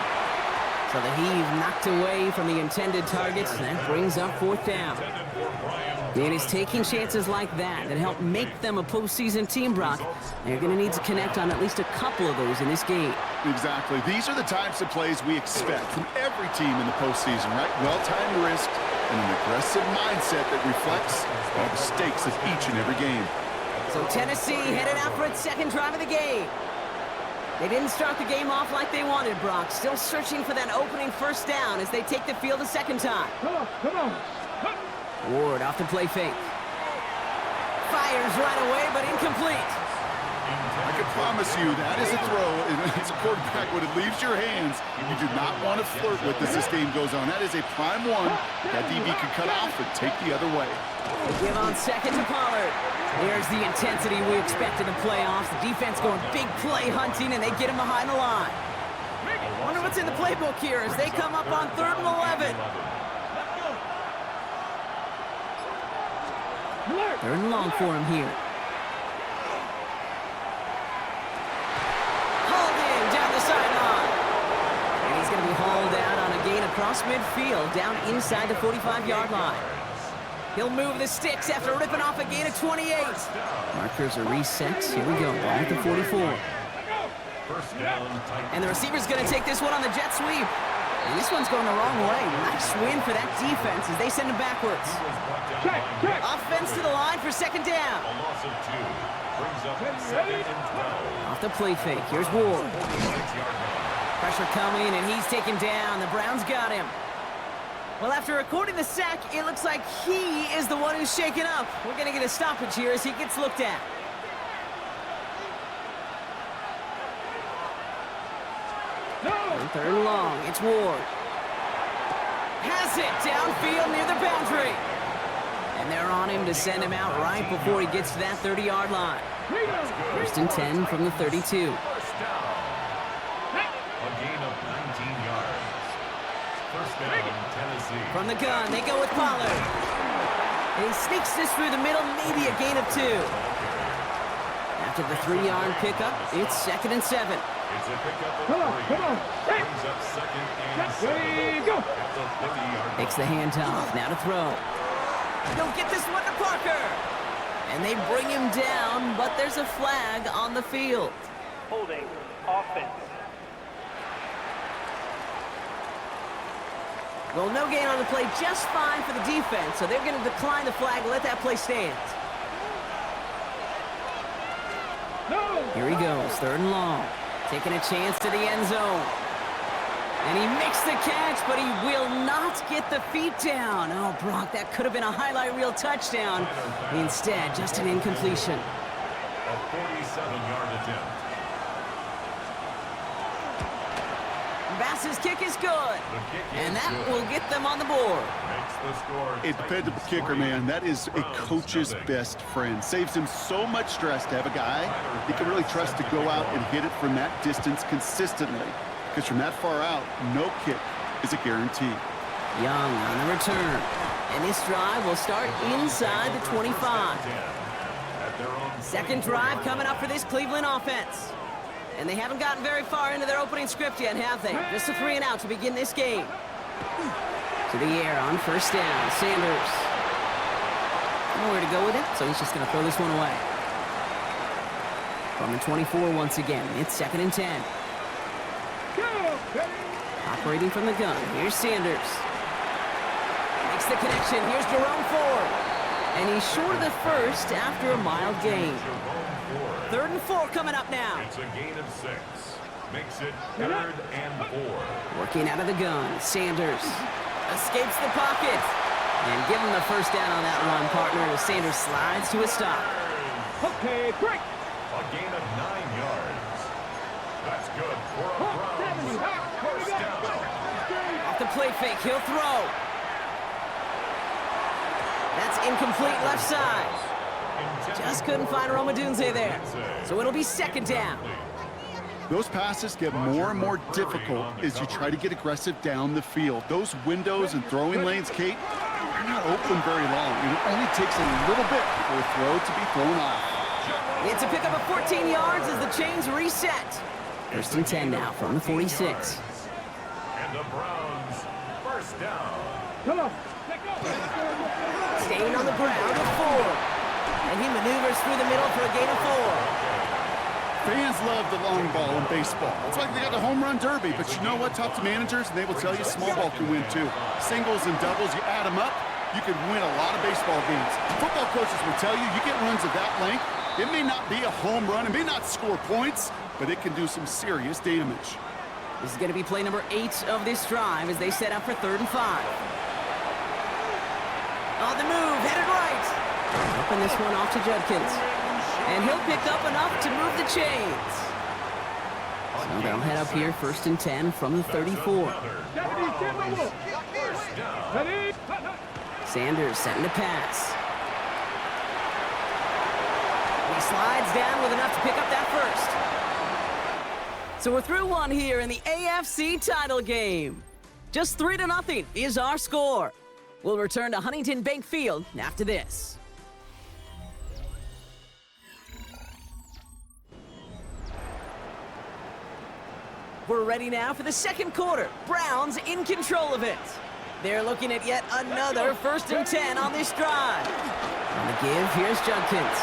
So the heave knocked away from the intended targets, and that brings up fourth down. It is taking chances like that help make them a postseason team, Brock. They're going to need to connect on at least a couple of those in this game. Exactly. These are the types of plays we expect from every team in the postseason, right? Well-timed risk and an aggressive mindset that reflects all the stakes of each and every game. So Tennessee headed out for its second drive of the game. They didn't start the game off like they wanted, Brock. Still searching for that opening first down as they take the field a second time. Come on. Ward off the play fake. Fires right away, but incomplete. I can promise you that is a throw, and as a quarterback, when it leaves your hands, you do not want to flirt with this as game goes on. That is a prime one that DB can cut off and take the other way. They give on second to Pollard. There's the intensity we expect in the playoffs. The defense going big play hunting, and they get him behind the line. Wonder what's in the playbook here as they come up on 3rd and 11. 3rd and long for him here. Hauled in down the sideline. And he's going to be hauled out on a gain across midfield down inside the 45-yard line. He'll move the sticks after ripping off a gain of 28. Markers are reset. Here we go. Ball at the 44. And the receiver's going to take this one on the jet sweep. And this one's going the wrong way. Nice win for that defense as they send him backwards. Offense to the line for second down. A loss of 2 brings up 2nd and 12. Off the play fake. Here's Ward. Pressure coming, and he's taken down. The Browns got him. Well, after recording the sack, it looks like he is the one who's shaken up. We're going to get a stoppage here as he gets looked at. Third and long. It's Ward. Has it downfield near the boundary. And they're on him to send him out right before he gets to that 30-yard line. First and 10 from the 32. First down. A gain of 19 yards. First down, Tennessee. From the gun, they go with Pollard. And he sneaks this through the middle, maybe a gain of 2. After the 3-yard pickup, it's 2nd and 7. It's a pickup of Come on, 3. come on. Brings up 2nd and 7. Ready, go. At the 50-yard line. Takes the handoff, now to throw. Don't get this one to Parker. And they bring him down, but there's a flag on the field. Holding offense. Well, no gain on the play, just fine for the defense, so they're going to decline the flag and let that play stand. No. Here he goes, 3rd and long. Taking a chance to the end zone. And he makes the catch, but he will not get the feet down. Oh, Brock, that could have been a highlight reel touchdown. Instead, just an incompletion. A 47-yard attempt. Bass's kick is good. The kick is And that good. will get them on the board. Makes the score. A dependable kicker, man. That is a coach's best friend. Saves him so much stress to have a guy he can really trust to go out and hit it from that distance consistently. Because from that far out, no kick is a guarantee. Young on the return. And this drive will start inside the 25. Second drive coming up for this Cleveland offense. And they haven't gotten very far into their opening script yet, have they? Just a 3 and out to begin this game. To the air on first down. Sanders. Nowhere to go with it, so he's just going to throw this one away. From the 24 once again, it's 2nd and 10. Operating from the gun, here's Sanders. Makes the connection, here's Jerome Ford. And he's short of the first after a mild gain. 3rd and 4 coming up now. It's a gain of 6. Makes it 3rd and 4. Working out of the gun, Sanders escapes the pocket. And give him the first down on that run, partner, as Sanders slides to a stop. Okay, break. A gain of 9 yards. That's good for a Browns first down. Off the play fake, he'll throw. That's incomplete left side. Just couldn't find Romadunze there. So it'll be 2nd down. Those passes get more and more difficult as you try to get aggressive down the field. Those windows and throwing lanes, Kate, are not open very long. And it only takes a little bit for a throw to be thrown off. It's a pickup of 14 yards as the chains reset. 1st and 10 now from the 46. And the Browns first down. Come on. Staying on the ground with Ford. And he maneuvers through the middle for a gain of 4. Fans love the long ball in baseball. It's like they got the home run derby, but you know what? Talk to managers, and they will tell you small ball can win too. Singles and doubles, you add them up, you can win a lot of baseball games. Football coaches will tell you, you get runs of that length, it may not be a home run, it may not score points, but it can do some serious damage. This is going to be play number 8 of this drive as they set up for 3rd and 5. On the move, headed right. Open this one off to Judkins. And he'll pick up enough to move the chains. So they'll head up here 1st and 10 from the 34. Sanders setting to pass. He slides down with enough to pick up that first. So we're through one here in the AFC title game. Just 3-0 is our score. We'll return to Huntington Bank Field after this. We're ready now for the second quarter. Browns in control of it. They're looking at yet another 1st and 10 on this drive. On the give, here's Judkins.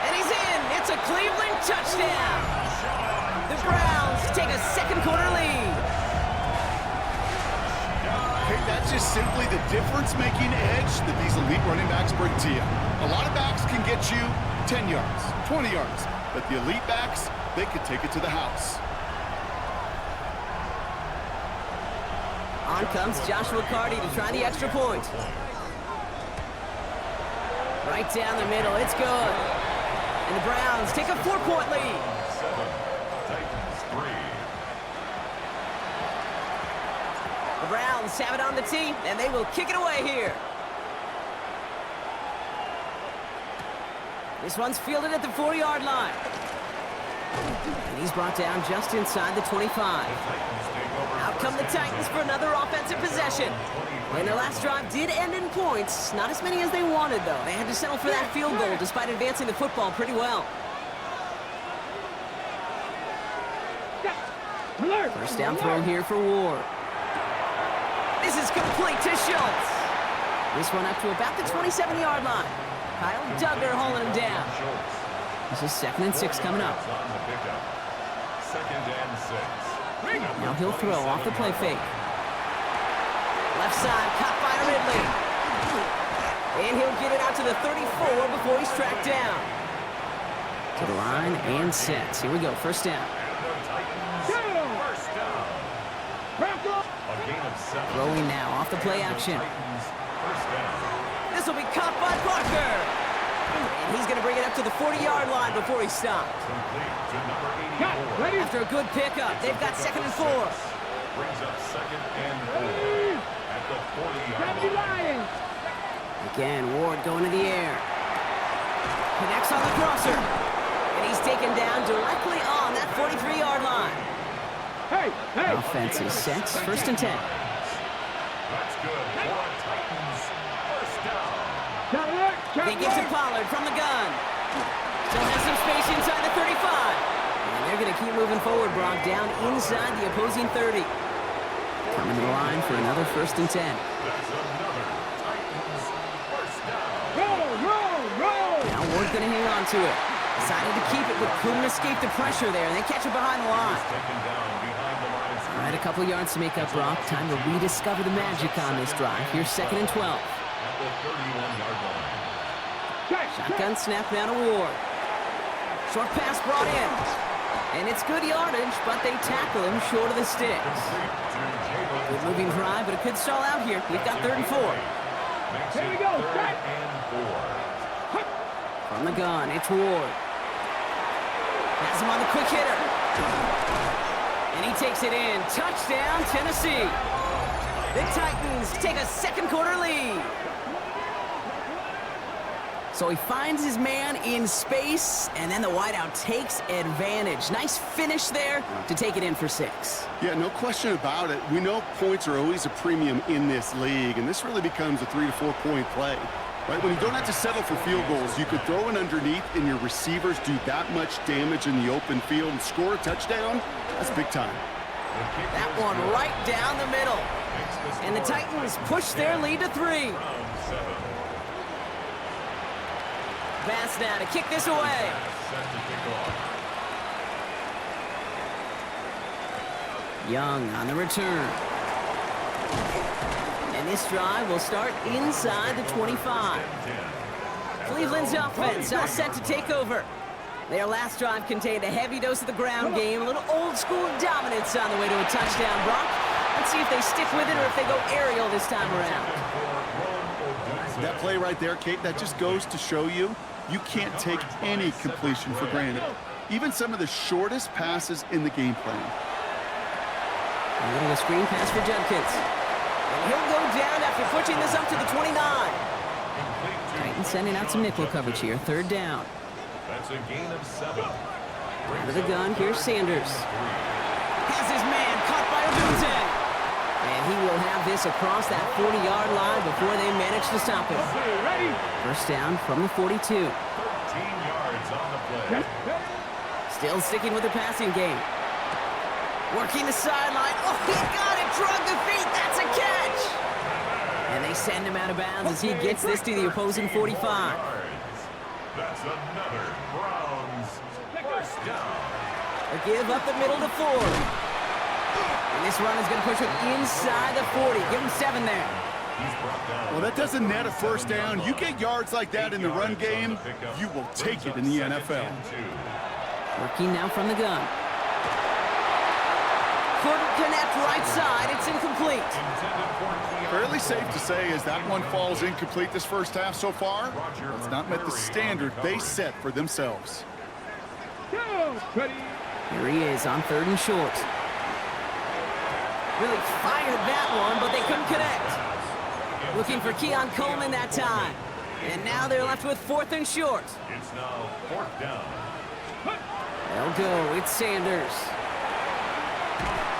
And he's in. It's a Cleveland touchdown. The Browns take a second quarter lead. Hey, that's just simply the difference-making edge that these elite running backs bring to you. A lot of backs can get you 10 yards, 20 yards, but the elite backs, they can take it to the house. On comes Joshua Carty to try the extra point. Right down the middle, it's good. And the Browns take a 4-point lead. 7, Titans 3. The Browns have it on the tee, and they will kick it away here. This one's fielded at the 40-yard line. And he's brought down just inside the 25. Out come the Titans for another offensive possession. And their last drive did end in points. Not as many as they wanted, though. They had to settle for that field goal despite advancing the football pretty well. First down throw here for Ward. This is complete to Schultz. This one up to about the 27-yard line. Kyle Duggar hauling him down. This is 2nd and 6 coming up. Now he'll throw off the play fake. Left side, caught by Ridley. And he'll get it out to the 34 before he's tracked down. To the line and sets. Here we go, first down. Throwing now off the play action. This will be caught by Parker. And he's going to bring it up to the 40-yard line before he stopped. After a good pickup, they've got 2nd and 4. Brings up 2nd and 4 at the 40-yard line. Again, Ward going to the air. Connects on the crosser. And he's taken down directly on that 43-yard line. Offense is set. 1st and 10. That's good for Titans. First down. They get to Pollard from the gun. Still has some space inside the 35. And they're going to keep moving forward, Brock, down inside the opposing 30. Coming to the line for another 1st and 10. That's another Titans first down. Now Ward's going to hang on to it. Decided to keep it, but couldn't escape the pressure there. And they catch it behind the line. Taken down behind the line. All right, a couple yards to make up, Brock. Time to rediscover the magic on this drive. Here's 2nd and 12. At the 31-yard line. Shotgun snap now to Ward. Short pass brought in. And it's good yardage, but they tackle him short of the sticks. Good moving drive, but it could stall out here. We've got 3rd and 4. Here we go. 3rd and 4. From the gun, it's Ward. Has him on the quick hitter. And he takes it in. Touchdown, Tennessee. The Titans take a 2nd quarter lead. So he finds his man in space, and then the wideout takes advantage. Nice finish there to take it in for 6. Yeah, no question about it. We know points are always a premium in this league, and this really becomes a 3 to 4 point play. Right? When you don't have to settle for field goals, you could throw it underneath and your receivers do that much damage in the open field and score a touchdown. That's big time. That one right down the middle. And the Titans push their lead to 3. Pass now to kick this away. Young on the return. And this drive will start inside the 25. Cleveland's offense all set to take over. Their last drive contained a heavy dose of the ground game, a little old-school dominance on the way to a touchdown. Brock, let's see if they stick with it or if they go aerial this time around. That play right there, Kate, that just goes to show you can't take any completion for granted. Even some of the shortest passes in the game plan. A little screen pass for Judkins. And he'll go down after pushing this up to the 29. Titans sending out some nickel coverage here. 3rd down. That's a gain of 7. Out of the gun, here's Sanders. Has his man caught by Odunze. And he will have this across that 40-yard line before they manage to stop him. First down from the 42. 13 yards on the play. Still sticking with the passing game. Working the sideline. Oh, he got it. Drug the feet. That's a catch. And they send him out of bounds as he gets this to the opposing 45. That's another Browns first down. A give up the middle to Ford. And this run is going to push him inside the 40. Give him 7 there. Well, that doesn't net a first down. You get yards like that in the run game, you will take it in the NFL. Working now from the gun. Couldn't connect right side. It's incomplete. Fairly safe to say as that one falls incomplete this first half so far, it's not met the standard they set for themselves. Here he is on 3rd and short. Really fired that one, but they couldn't connect. Looking for Keon Coleman that time. And now they're left with 4th and short. It's now 4th down. They'll go. It's Sanders.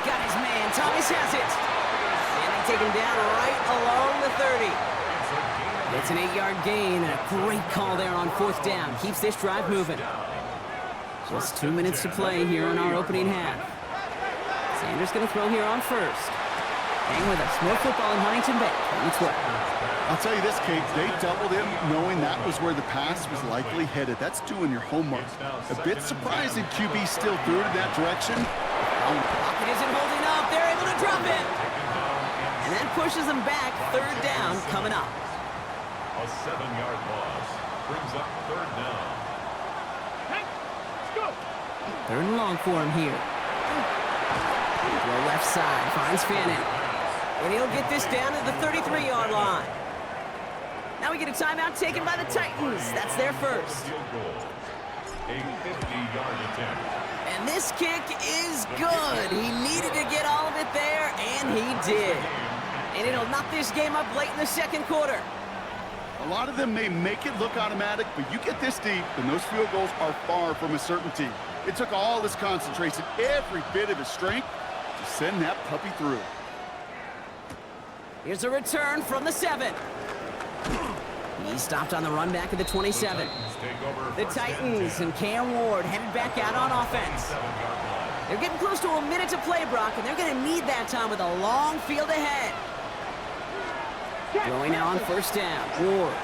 Got his man. Thomas has it. And they take him down right along the 30. It's an 8-yard gain and a great call there on 4th down. Keeps this drive moving. Just 2 minutes to play here in our opening half. Sanders going to throw here on 1st. Hang with us. More football in Huntington Bank on its way. I'll tell you this, Kate, they doubled him knowing that was where the pass was likely headed. That's doing your homework. A bit surprising QB still threw it in that direction. Pocket isn't holding up. They're able to drop it. And that pushes them back. 3rd down coming up. A 7-yard loss brings up 3rd down. Let's go. 3rd and long for him here. Throw left side. Finds Fannin. And he'll get this down to the 33-yard line. Now we get a timeout taken by the Titans. That's their first. Field goal. A 50-yard attempt. And this kick is good. He needed to get all of it there, and he did. And it'll knock this game up late in the 2nd quarter. A lot of them may make it look automatic, but you get this deep, and those field goals are far from a certainty. It took all his concentration, every bit of his strength, to send that puppy through. Here's a return from the 7. He stopped on the run back of the 27. The Titans and Cam Ward headed back out on offense. They're getting close to a minute to play, Brock, and they're going to need that time with a long field ahead. Throwing now on 1st down. Ward.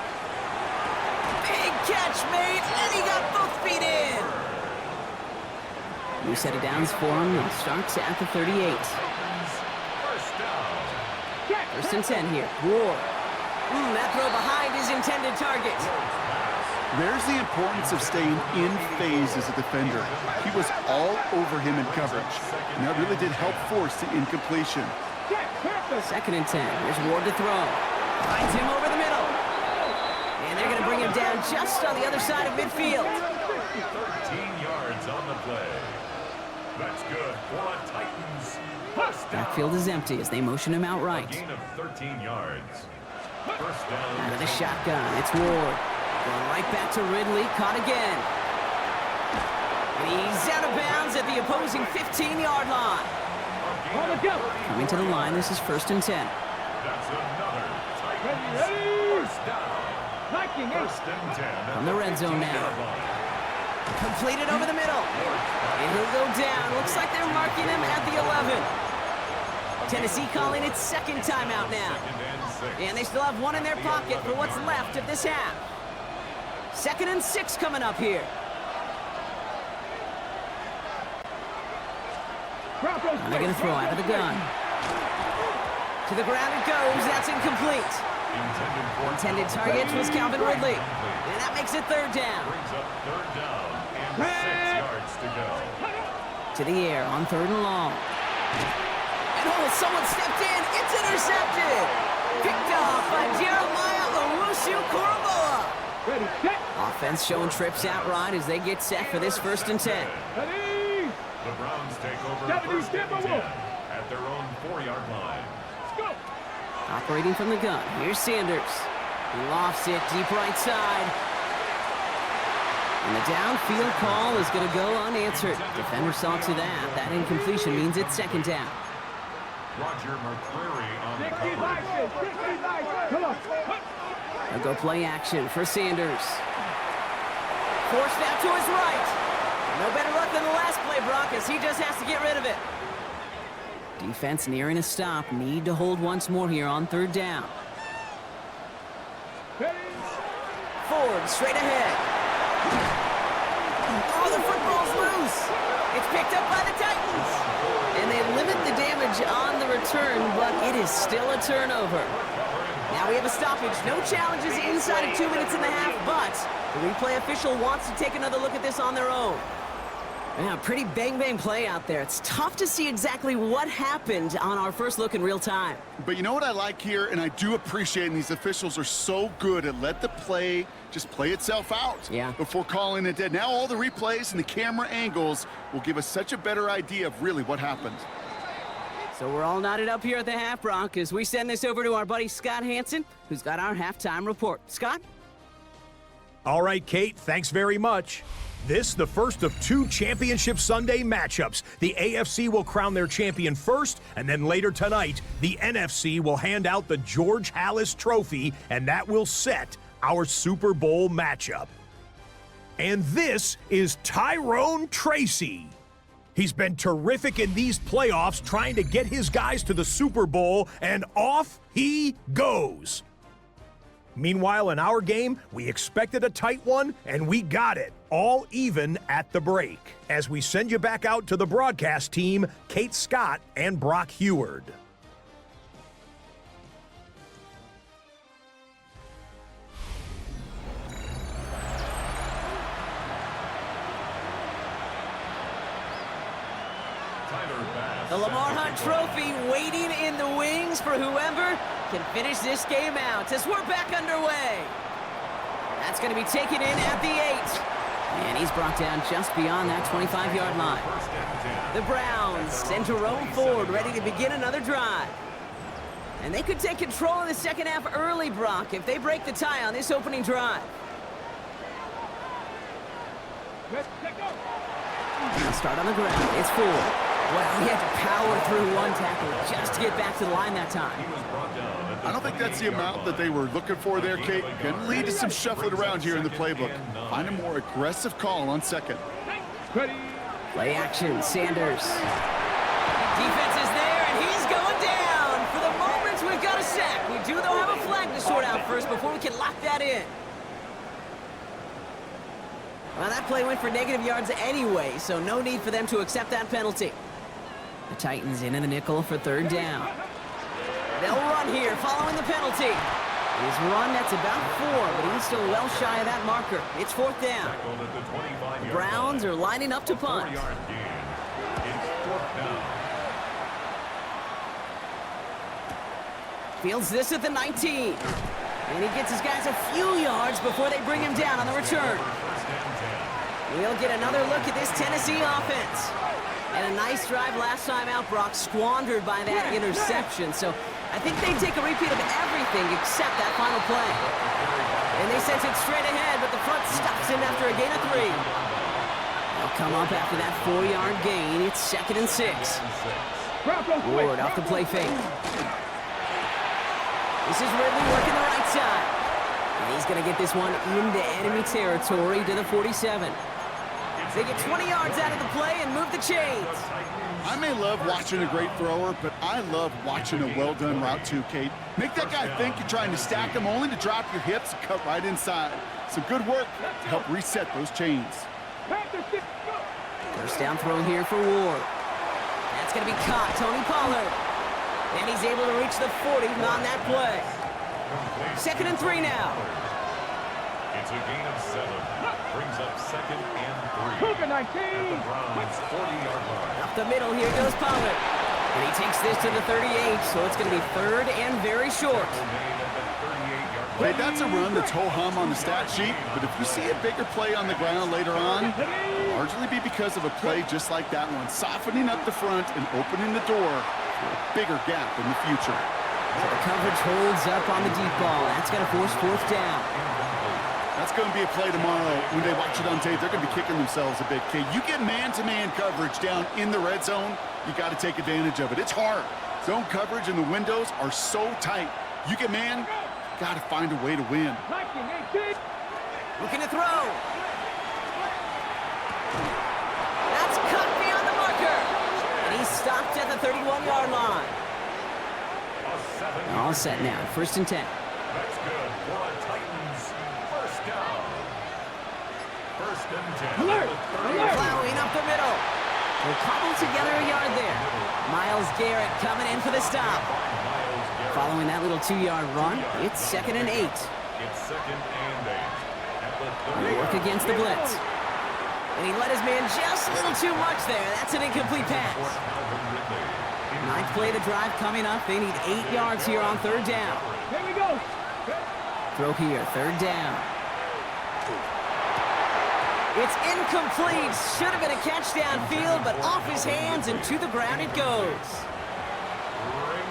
Big catch made, and he got both feet in. New set of downs for him, and starts at the 38. 1st and 10 here. Ward. That throw behind his intended target. There's the importance of staying in phase as a defender. He was all over him in coverage, and that really did help force the incompletion. 2nd and 10. Here's Ward to throw. Finds him over the middle. And they're going to bring him down just on the other side of midfield. 13 yards on the play. That's good for the Titans. Backfield is empty as they motion him out right. Gain of 13 yards. 1st down. Out of the shotgun, it's Ward. Going right back to Ridley, caught again. And he's out of bounds at the opposing 15-yard line. Coming to the line, this is 1st and 10. That's another Titans 1st down. 1st and 10. From the red zone now. Completed over the middle. And he'll go down. Looks like they're marking him at the 11. Tennessee calling its 2nd timeout now. And they still have one in their pocket for what's left of this half. 2nd and 6 coming up here. And they're going to throw out of the gun. To the ground it goes. That's incomplete. Intended target was Calvin Ridley. And that makes it 3rd down. Brings up 3rd down and 6 yards to go. To the air on 3rd and long. And someone stepped in. It's intercepted. Picked off by Jeremiah Owusu-Koramoah. Offense showing trips out right as they get set for this 1st and 10. The Browns take over 1st and 10 at their own 4-yard line. Operating from the gun. Here's Sanders. He lofts it deep right side. And the downfield call is going to go unanswered. Defender saw to that. That incompletion means it's 2nd down. Roger McCreary on the cover. They'll go play action for Sanders. Forced out to his right. No better luck than the last play, Brock, as he just has to get rid of it. Defense nearing a stop. Need to hold once more here on 3rd down. Ford straight ahead. Oh, the football's loose. It's picked up by the Titans. And they limit the damage on the return, but it is still a turnover. Now we have a stoppage. No challenges inside of 2 minutes and a half, but the replay official wants to take another look at this on their own. Yeah, pretty bang-bang play out there. It's tough to see exactly what happened on our first look in real time. But you know what I like here, and I do appreciate, and these officials are so good at let the play just play itself out before calling it dead. Now all the replays and the camera angles will give us such a better idea of really what happened. So we're all knotted up here at the half, Brock, as we send this over to our buddy Scott Hansen, who's got our halftime report. Scott? All right, Kate, thanks very much. This, the first of 2 Championship Sunday matchups. The AFC will crown their champion first, and then later tonight, the NFC will hand out the George Halas Trophy, and that will set our Super Bowl matchup. And this is Tyrone Tracy. He's been terrific in these playoffs, trying to get his guys to the Super Bowl, and off he goes. Meanwhile, in our game, we expected a tight one, and we got it, all even at the break. As we send you back out to the broadcast team, Kate Scott and Brock Heward. The Lamar Hunt Trophy waiting in the wings for whoever can finish this game out as we're back underway. That's going to be taken in at the 8. And he's brought down just beyond that 25-yard line. The Browns send Jerome Ford ready to begin another drive. And they could take control of the second half early, Brock, if they break the tie on this opening drive. Now start on the ground. It's Ford. Well, he had to power through one tackle just to get back to the line that time. I don't think that's the amount that they were looking for there, Kate. Can lead to some shuffling around here in the playbook. Find a more aggressive call on second. Play action, Sanders. Defense is there, and he's going down. For the moment, we've got a sack. We do, though, have a flag to sort out first before we can lock that in. Well, that play went for negative yards anyway, so no need for them to accept that penalty. The Titans in the nickel for third down. They'll run here following the penalty. His run, that's about 4, but he's still well shy of that marker. It's fourth down. The Browns are lining up to punt. Fields this at the 19. And he gets his guys a few yards before they bring him down on the return. We'll get another look at this Tennessee offense. And a nice drive last time out, Brock, squandered by that interception. So I think they take a repeat of everything except that final play. And they sent it straight ahead, but the front stops him after a gain of 3. They'll come up after that 4-yard gain. It's 2nd and 6. Ward off the play fake. This is Ridley working the right side. And he's going to get this one into enemy territory to the 47. They get 20 yards out of the play and move the chains. I may love watching a great thrower, but I love watching a well-done route too, Kate. Make that guy think you're trying to stack him only to drop your hips and cut right inside. Some good work to help reset those chains. First down throw here for Ward. That's going to be caught, Tony Pollard. And he's able to reach the 40 on that play. 2nd and 3 now. It's a gain of 7. Brings up 2nd and 3. At the Browns' 40-yard line. Up the middle, here goes Pollard. And he takes this to the 38, so it's going to be 3rd and very short. Hey, that's a run that's ho-hum on the stat sheet, but if you see a bigger play on the ground later on, it'll largely be because of a play just like that one, softening up the front and opening the door for a bigger gap in the future. So the coverage holds up on the deep ball. That's going to force 4th down. That's going to be a play tomorrow. When they watch it on tape, they're going to be kicking themselves a bit, Kate. You get man-to-man coverage down in the red zone, you got to take advantage of it. It's hard. Zone coverage and the windows are so tight. You get man, got to find a way to win. Looking to throw. That's cut beyond the marker. And he's stopped at the 31-yard line. All set now. 1st and 10. That's good for a Titans first down. 1st and 10. Plowing up the middle. We'll cobble together a yard there. Myles Garrett coming in for the stop. Following that little 2-yard run, it's 2nd and 8. It's 2nd and 8. At the Work against the blitz. And he let his man just a little too much there. That's an incomplete pass. 9th play of the drive coming up. They need 8 yards here on 3rd down. Here we go. Throw here, 3rd down. It's incomplete. Should have been a catch downfield, but off his hands and to the ground it goes.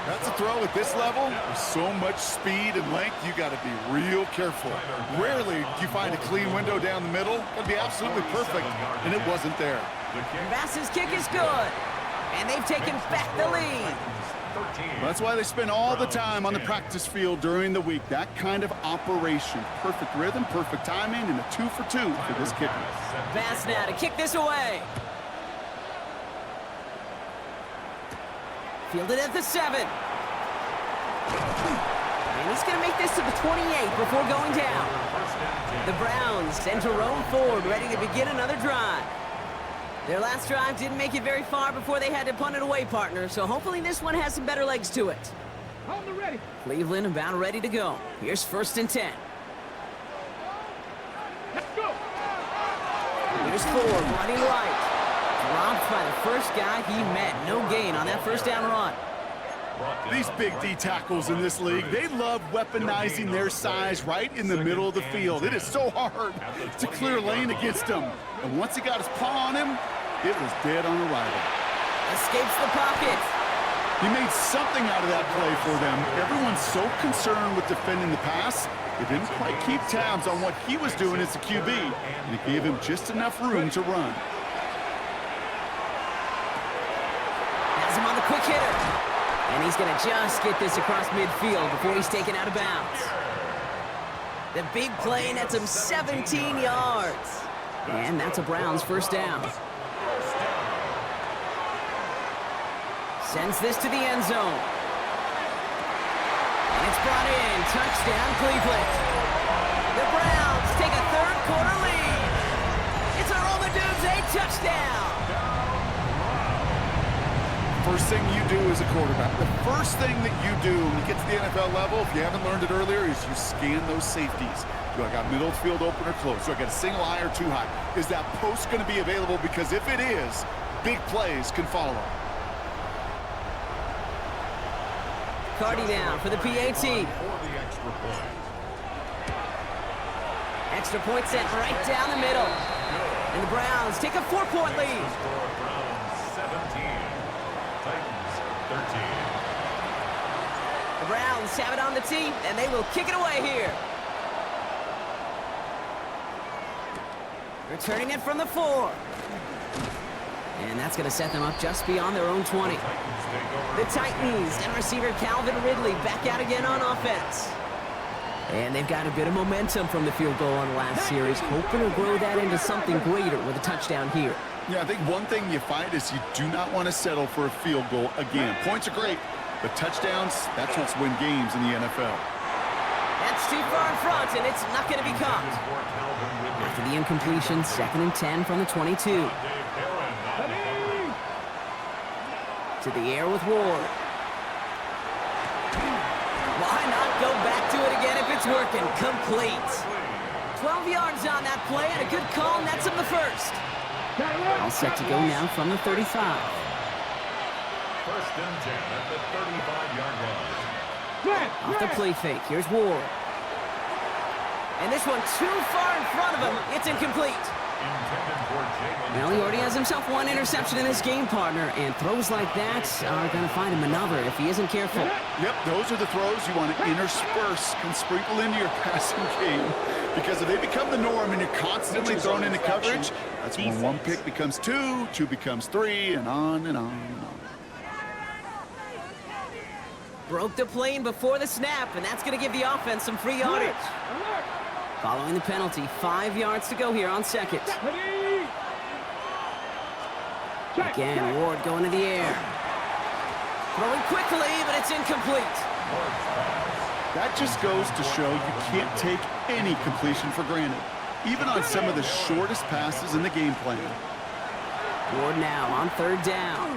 That's a throw at this level. With so much speed and length, you got to be real careful. Rarely do you find a clean window down the middle. It'd be absolutely perfect, and it wasn't there. Bass's kick is good, and they've taken back the lead. That's why they spend all the time on the practice field during the week. That kind of operation. Perfect rhythm, perfect timing, and a 2 for 2 for this kicker. Bass now to kick this away. Fielded at the 7. And he's going to make this to the 28 before going down. The Browns send to roam forward, ready to begin another drive. Their last drive didn't make it very far before they had to punt it away, partner, so hopefully this one has some better legs to it. Hold the ready. Cleveland about ready to go. Here's 1st and 10. Let's go. Here's 4, running right. Dropped by the first guy he met. No gain on that first down run. These big D tackles in this league, they love weaponizing their size right in the middle of the field. It is so hard to clear lane against them. And once he got his paw on him, it was dead on arrival. Escapes the pocket. He made something out of that play for them. Everyone's so concerned with defending the pass, they didn't quite keep tabs on what he was doing as a QB, and it gave him just enough room to run. Has him on the quick hitter. And he's going to just get this across midfield before he's taken out of bounds. The big play nets him 17 yards. And that's a Browns first down. Sends this to the end zone. And it's brought in. Touchdown, Cleveland. The Browns take a third-quarter lead. It's a Roma-Dunze touchdown. First thing you do as a quarterback, the first thing that you do when you get to the NFL level, if you haven't learned it earlier, is you scan those safeties. Do I got middle field open or close? Do I got a single high or 2 high? Is that post going to be available? Because if it is, big plays can follow. Cardi down for the PAT. Extra point sent right down the middle. And the Browns take a 4-point lead. The Browns have it on the tee, and they will kick it away here. Returning it from the 4. And that's going to set them up just beyond their own 20. The Titans and receiver Calvin Ridley back out again on offense. And they've got a bit of momentum from the field goal on the last series, hoping to grow that into something greater with a touchdown here. Yeah, I think one thing you find is you do not want to settle for a field goal again. Points are great, but touchdowns, that's what's win games in the NFL. That's too far in front, and it's not going to be caught. After the incompletion, 2nd and 10 from the 22. To the air with Ward. Why not go back to it again if it's working? Complete. 12 yards on that play, and a good call nets him the first. All set to go now from the 35. 1st and 10 at the 35-yard line. Off the play fake, here's Ward. And this one too far in front of him. It's incomplete. Well, he already has himself 1 interception in this game, partner, and throws like that are going to find him another if he isn't careful. Yep, those are the throws you want to intersperse and sprinkle into your passing game, because if they become the norm and you're constantly thrown into coverage, that's when 1 pick becomes 2, 2 becomes 3, and on and on and on. Broke the plane before the snap, and that's going to give the offense some free yardage. Following the penalty, 5 yards to go here on 2nd. Again, Ward going to the air. Throwing quickly, but it's incomplete. That just goes to show you can't take any completion for granted, even on some of the shortest passes in the game plan. Ward now on 3rd down.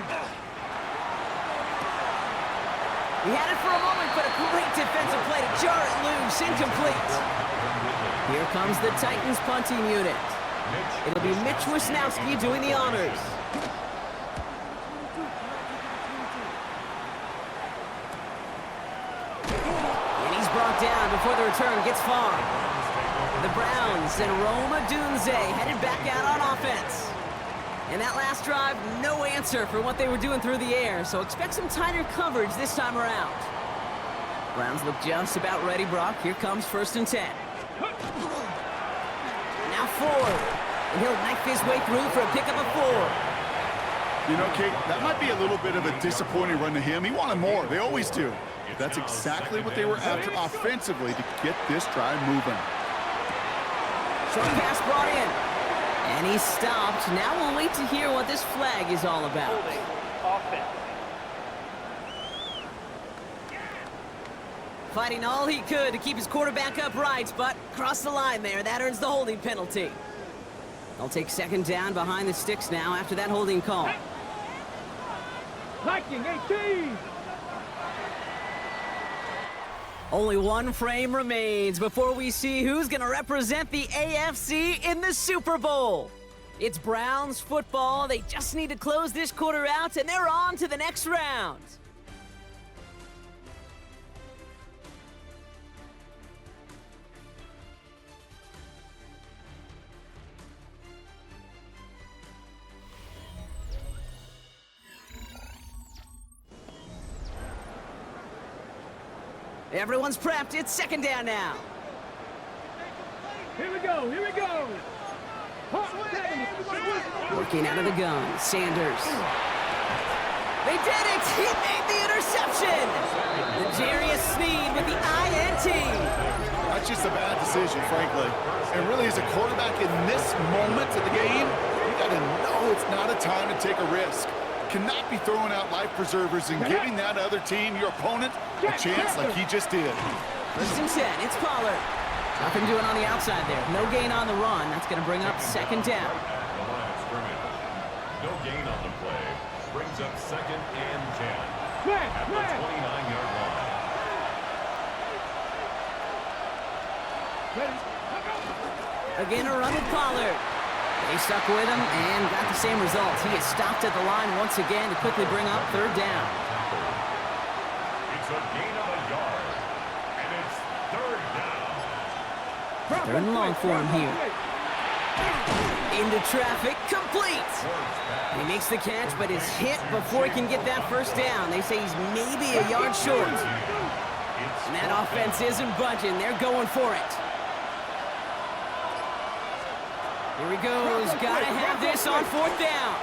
He had it for a moment, but a great defensive play to jar it loose. Incomplete. Here comes the Titans punting unit. It'll be Mitch Wisnowski doing the honors. And he's brought down before the return gets far. The Browns and Roma Dunze headed back out on offense. And that last drive, no answer for what they were doing through the air, so expect some tighter coverage this time around. Browns look just about ready, Brock. Here comes 1st and 10. Now Ford, and he'll knife his way through for a pickup of 4. You know, Kate, that might be a little bit of a disappointing run to him. He wanted more. They always do. That's exactly what they were after offensively to get this drive moving. Short pass brought in. And he's stopped. Now we'll wait to hear what this flag is all about. Holding. Offense. Fighting all he could to keep his quarterback upright, but crossed the line there. That earns the holding penalty. They'll take 2nd down behind the sticks now after that holding call. Liking 18. Only one frame remains before we see who's going to represent the AFC in the Super Bowl. It's Browns football. They just need to close this quarter out, and they're on to the next round. Everyone's prepped. It's 2nd down now. Here we go. Here we go. Working out of the gun, Sanders. They did it! He made the interception! L'Jarius Sneed with the INT. That's just a bad decision, frankly. And really, as a quarterback in this moment of the game, you got to know it's not a time to take a risk. Cannot be throwing out life preservers and giving that other team, your opponent, a chance like he just did. 1st and 10, it's Pollard. Nothing doing on the outside there. No gain on the run. That's going to bring up 2nd down. The line of scrimmage. No gain on the play. Brings up 2nd and 10. At the 29-yard line. Again, a run with Pollard. They stuck with him and got the same results. He is stopped at the line once again to quickly bring up 3rd down. It's a gain of a yard. And it's 3rd down. 3rd and long for him here. Into traffic, complete. He makes the catch, but is hit before he can get that 1st down. They say he's maybe a yard short. And that offense isn't budging. They're going for it. Here he goes. Gotta have this on 4th down.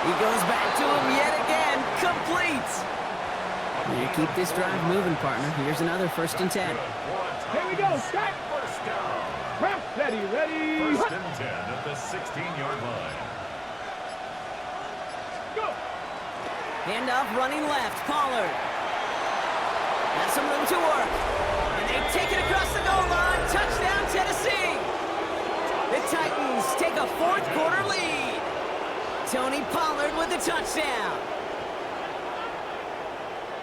He goes back to him yet again. Complete. You keep this drive moving, partner. Here's another 1st and 10. Here we go. Start. 1st down. Ready. 1st and 10 at the 16-yard line. Go. Hand off, running left. Pollard. Has some room to work. And they take it across the goal line. Touchdown, Tennessee. The Titans take a 4th quarter lead. Tony Pollard with the touchdown.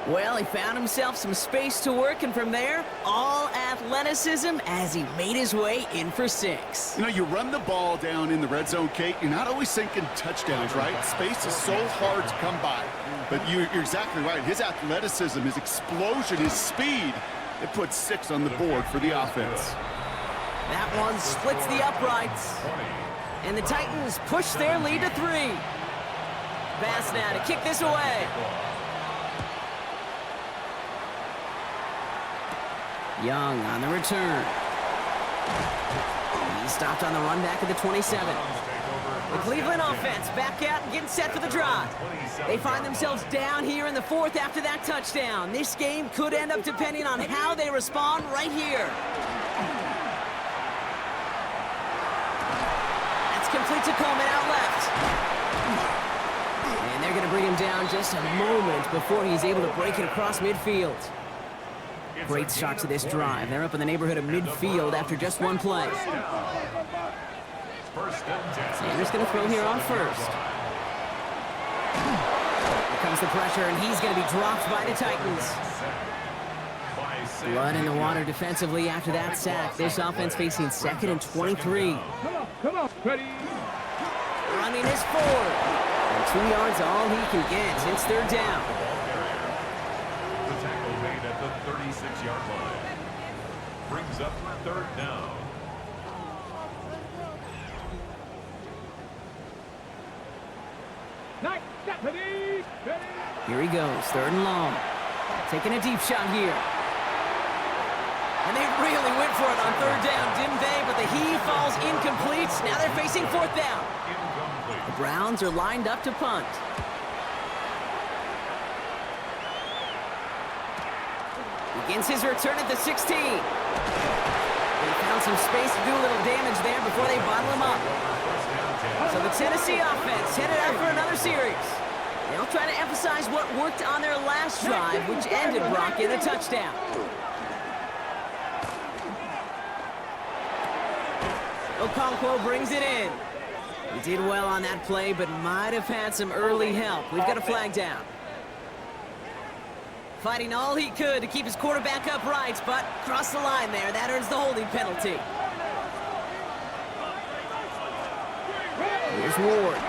Well, he found himself some space to work, and from there, all athleticism as he made his way in for 6. You know, you run the ball down in the red zone, Kate, you're not always thinking touchdowns, right? Space is so hard to come by. But you're exactly right. His athleticism, his explosion, his speed, it puts 6 on the board for the offense. That one splits the uprights. And the Titans push their lead to 3. Pass now to kick this away. Young on the return. He's stopped on the run back at the 27. The Cleveland offense back out and getting set for the drive. They find themselves down here in the 4th after that touchdown. This game could end up depending on how they respond right here. That's complete to Coleman out left. And they're going to bring him down just a moment before he's able to break it across midfield. Great start to this drive. They're up in the neighborhood of midfield after just one play. Sanders going to throw here on 1st. Here comes the pressure, and he's going to be dropped by the Titans. Blood in the water defensively after that sack. This offense facing 2nd and 23. Come on. Ready. Running is Ford. And 2 yards all he can get. It's 3rd down. The tackle made at the 36-yard line. Brings up 3rd down. Nice. Ready. Here he goes, 3rd and long. Taking a deep shot here. And they really went for it on 3rd down, didn't they? But the heave falls incomplete. Now they're facing 4th down. The Browns are lined up to punt. Begins his return at the 16. They found some space to do a little damage there before they bottle him up. So the Tennessee offense headed out for another series. They'll try to emphasize what worked on their last drive, which ended Brock in a touchdown. Okonkwo brings it in. He did well on that play, but might have had some early help. We've got a flag down. Fighting all he could to keep his quarterback upright, but crossed the line there. That earns the holding penalty. Here's Ward.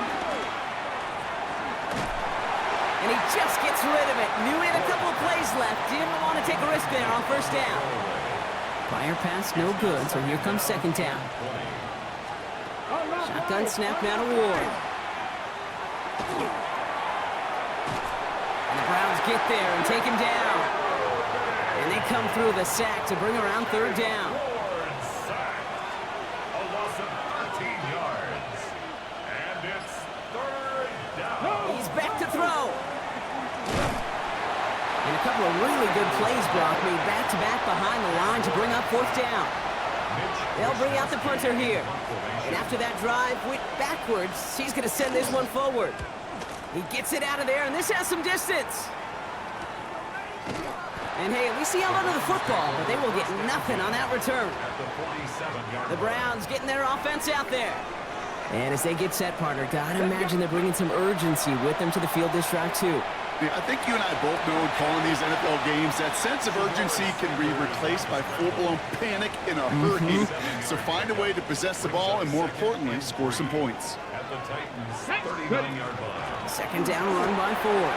And he just gets rid of it. Knew he had a couple of plays left. Didn't want to take a risk there on 1st down. Prior pass, no good, so here comes 2nd down. Shotgun snap now to Ward. And the Browns get there and take him down. And they come through the sack to bring around 3rd down. A loss of 13 yards. And it's 3rd down. He's back to throw. And a couple of really good plays, Brock, made back-to-back behind the line to bring up 4th down. They'll bring out the punter here. And after that drive went backwards, he's going to send this one forward. He gets it out of there, and this has some distance. And hey, at least he held onto the football, but they will get nothing on that return. The Browns getting their offense out there. And as they get set, partner, gotta imagine they're bringing some urgency with them to the field this drive, too. Yeah, I think you and I both know in calling these NFL games that sense of urgency can be replaced by full-blown panic in a hurry. So find a way to possess the ball and, more importantly, score some points. At the Titans' 39-yard line. 2nd down, run by Ford.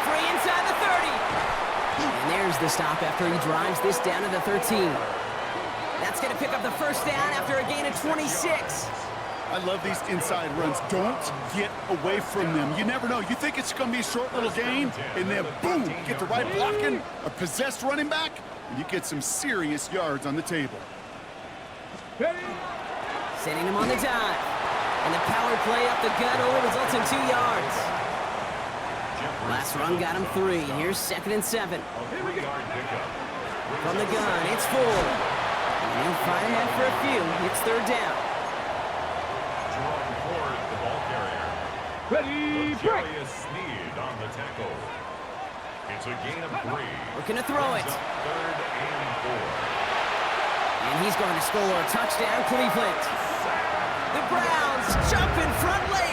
Free inside the 30. And there's the stop after he drives this down to the 13. That's going to pick up the 1st down after a gain of 26. I love these inside runs. Don't get away from them. You never know. You think it's going to be a short little gain, and then boom, get the right blocking, a possessed running back, and you get some serious yards on the table. Sending him on the dive. And the power play up the gut only results in 2 yards. Last run got him 3. Here's 2nd and 7. From the gun, it's Ford. And he'll fight ahead for a few. It's 3rd down. Ready, break! Sneed on the tackle. It's a gain of 3. Looking to throw it. 3rd and 4. And he's going to score a touchdown, Cleveland. The Browns jump in front late.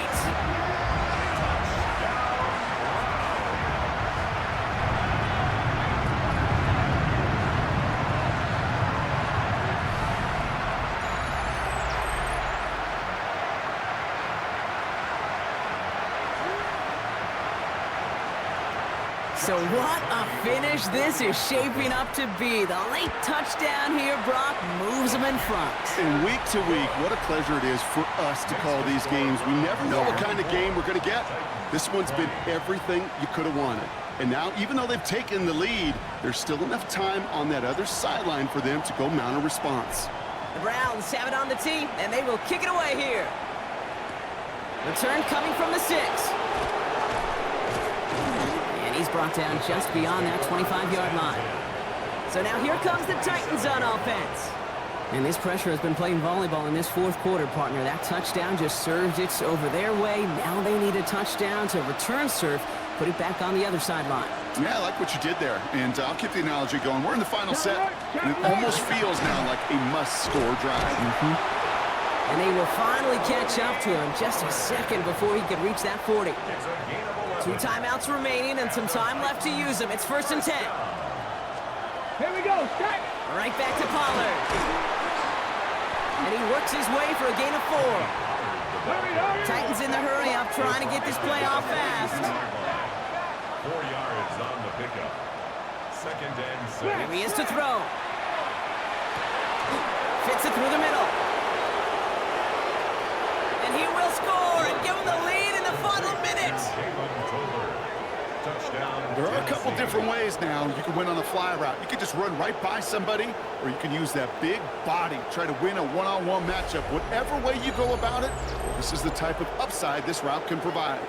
So what a finish this is shaping up to be. The late touchdown here, Brock, moves them in front. And week to week, what a pleasure it is for us to call these games. We never know what kind of game we're going to get. This one's been everything you could have wanted. And now, even though they've taken the lead, there's still enough time on that other sideline for them to go mount a response. The Browns have it on the tee, and they will kick it away here. Return coming from the 6. He's brought down just beyond that 25-yard line. So now here comes the Titans on offense. And this pressure has been playing volleyball in this 4th quarter, partner. That touchdown just served it over their way. Now they need a touchdown to return serve, put it back on the other sideline. Yeah, I like what you did there. And I'll keep the analogy going. We're in the final set, and it almost feels now like a must-score drive. And they will finally catch up to him just a second before he could reach that 40. 2 timeouts remaining and some time left to use them. It's 1st and 10. Here we go, stack! Right back to Pollard. And he works his way for a gain of 4. Titans in the hurry-up trying to get this play off fast. 4 yards on the pickup. 2nd and 6. Here he is to throw. Fits it through the middle. And he will score and give him the lead in the the final minute. There are a couple different ways now. You can win on a fly route. You can just run right by somebody, or you can use that big body, try to win a one-on-one matchup. Whatever way you go about it, this is the type of upside this route can provide.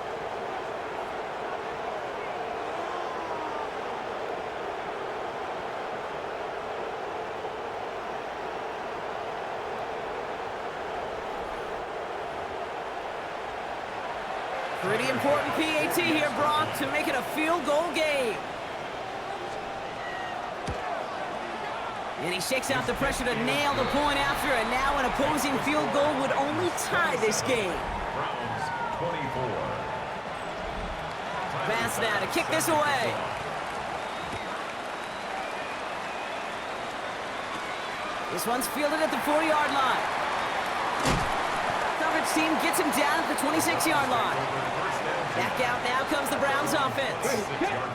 Pretty important PAT here, Brock, to make it a field goal game. And he shakes out the pressure to nail the point after, and now an opposing field goal would only tie this game. Browns 24. Pass now to kick this away. This one's fielded at the 40-yard line. Coverage team gets him down at the 26-yard line. Back out now comes the Browns offense.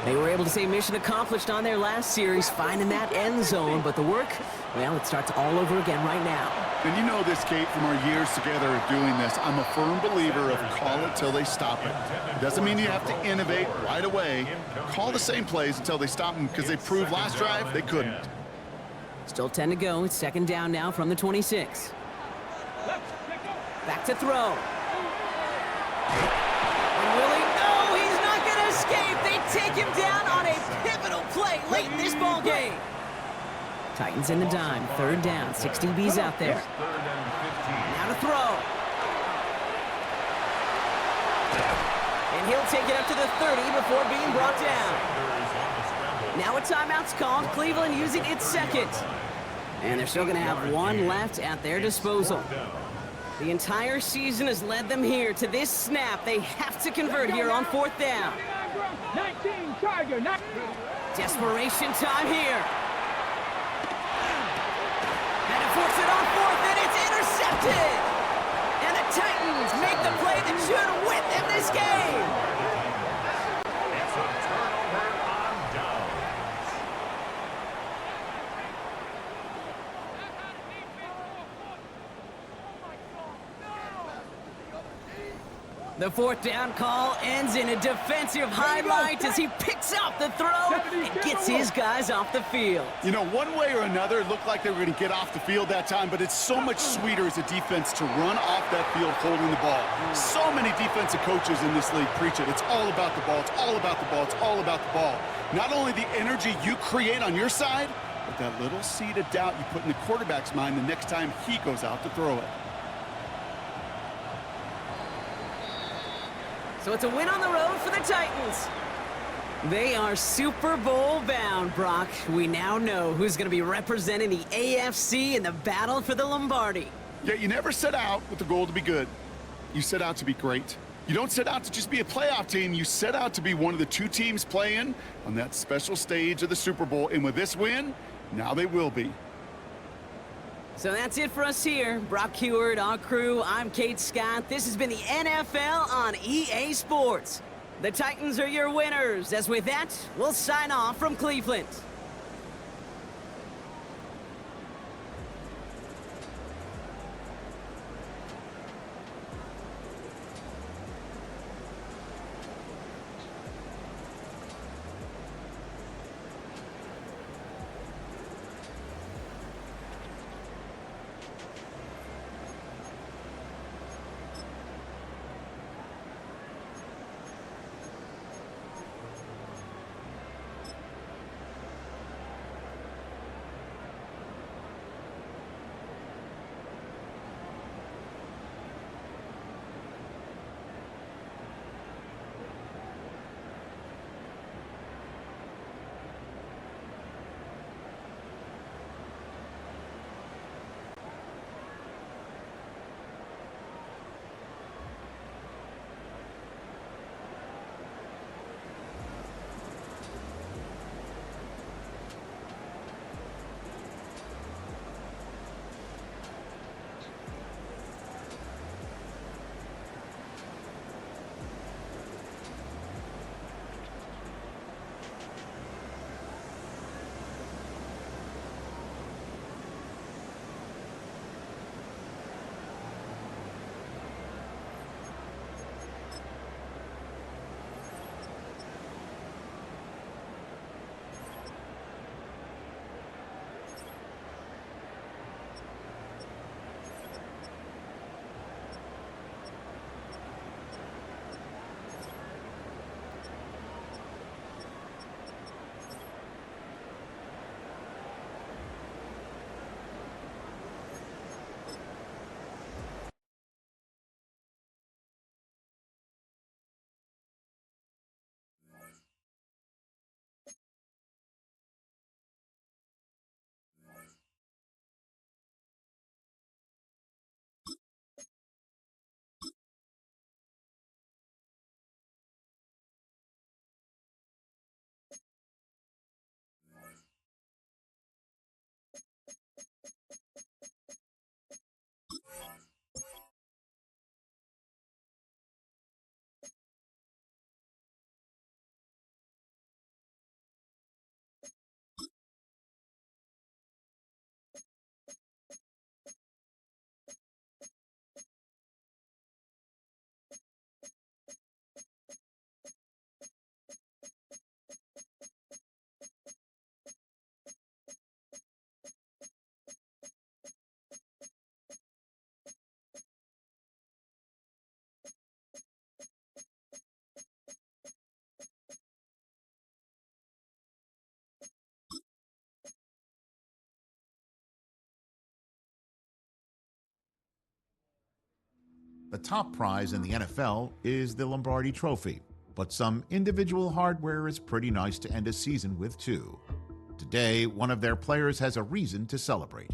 They were able to say mission accomplished on their last series, finding that end zone, but the work, well, it starts all over again right now. And you know this, Kate, from our years together of doing this, I'm a firm believer of call it till they stop it. It doesn't mean you have to innovate right away. Call the same plays until they stop them, because they proved last drive they couldn't. Still 10 to go. It's second down now from the 26. Back to throw. And Willie, no, he's not going to escape. They take him down on a pivotal play late in this ball game. Titans in the dime. Third down. 6 DBs out there. Now to throw. And he'll take it up to the 30 before being brought down. Now a timeout's called. Cleveland using its second. And they're still going to have one left at their disposal. The entire season has led them here to this snap. They have to convert here on fourth down. 19, Tiger, 19. Desperation time here. And it forks it on fourth, and it's intercepted. And the Titans make the play that should win them this game. It's a turnover on downs. The fourth down call ends in a defensive highlight as he picks out the throw and gets his guys off the field. You know, one way or another, it looked like they were going to get off the field that time, but it's so much sweeter as a defense to run off that field holding the ball. So many defensive coaches in this league preach it. It's all about the ball. It's all about the ball. It's all about the ball. Not only the energy you create on your side, but that little seed of doubt you put in the quarterback's mind the next time he goes out to throw it. So it's a win on the road for the Titans. They are Super Bowl bound, Brock. We now know who's going to be representing the AFC in the battle for the Lombardi. Yeah, you never set out with the goal to be good. You set out to be great. You don't set out to just be a playoff team. You set out to be one of the two teams playing on that special stage of the Super Bowl. And with this win, now they will be. So that's it for us here. Brock Heward, our crew, I'm Kate Scott. This has been the NFL on EA Sports. The Titans are your winners. As with that, we'll sign off from Cleveland. The top prize in the NFL is the Lombardi Trophy, but some individual hardware is pretty nice to end a season with too. Today, one of their players has a reason to celebrate.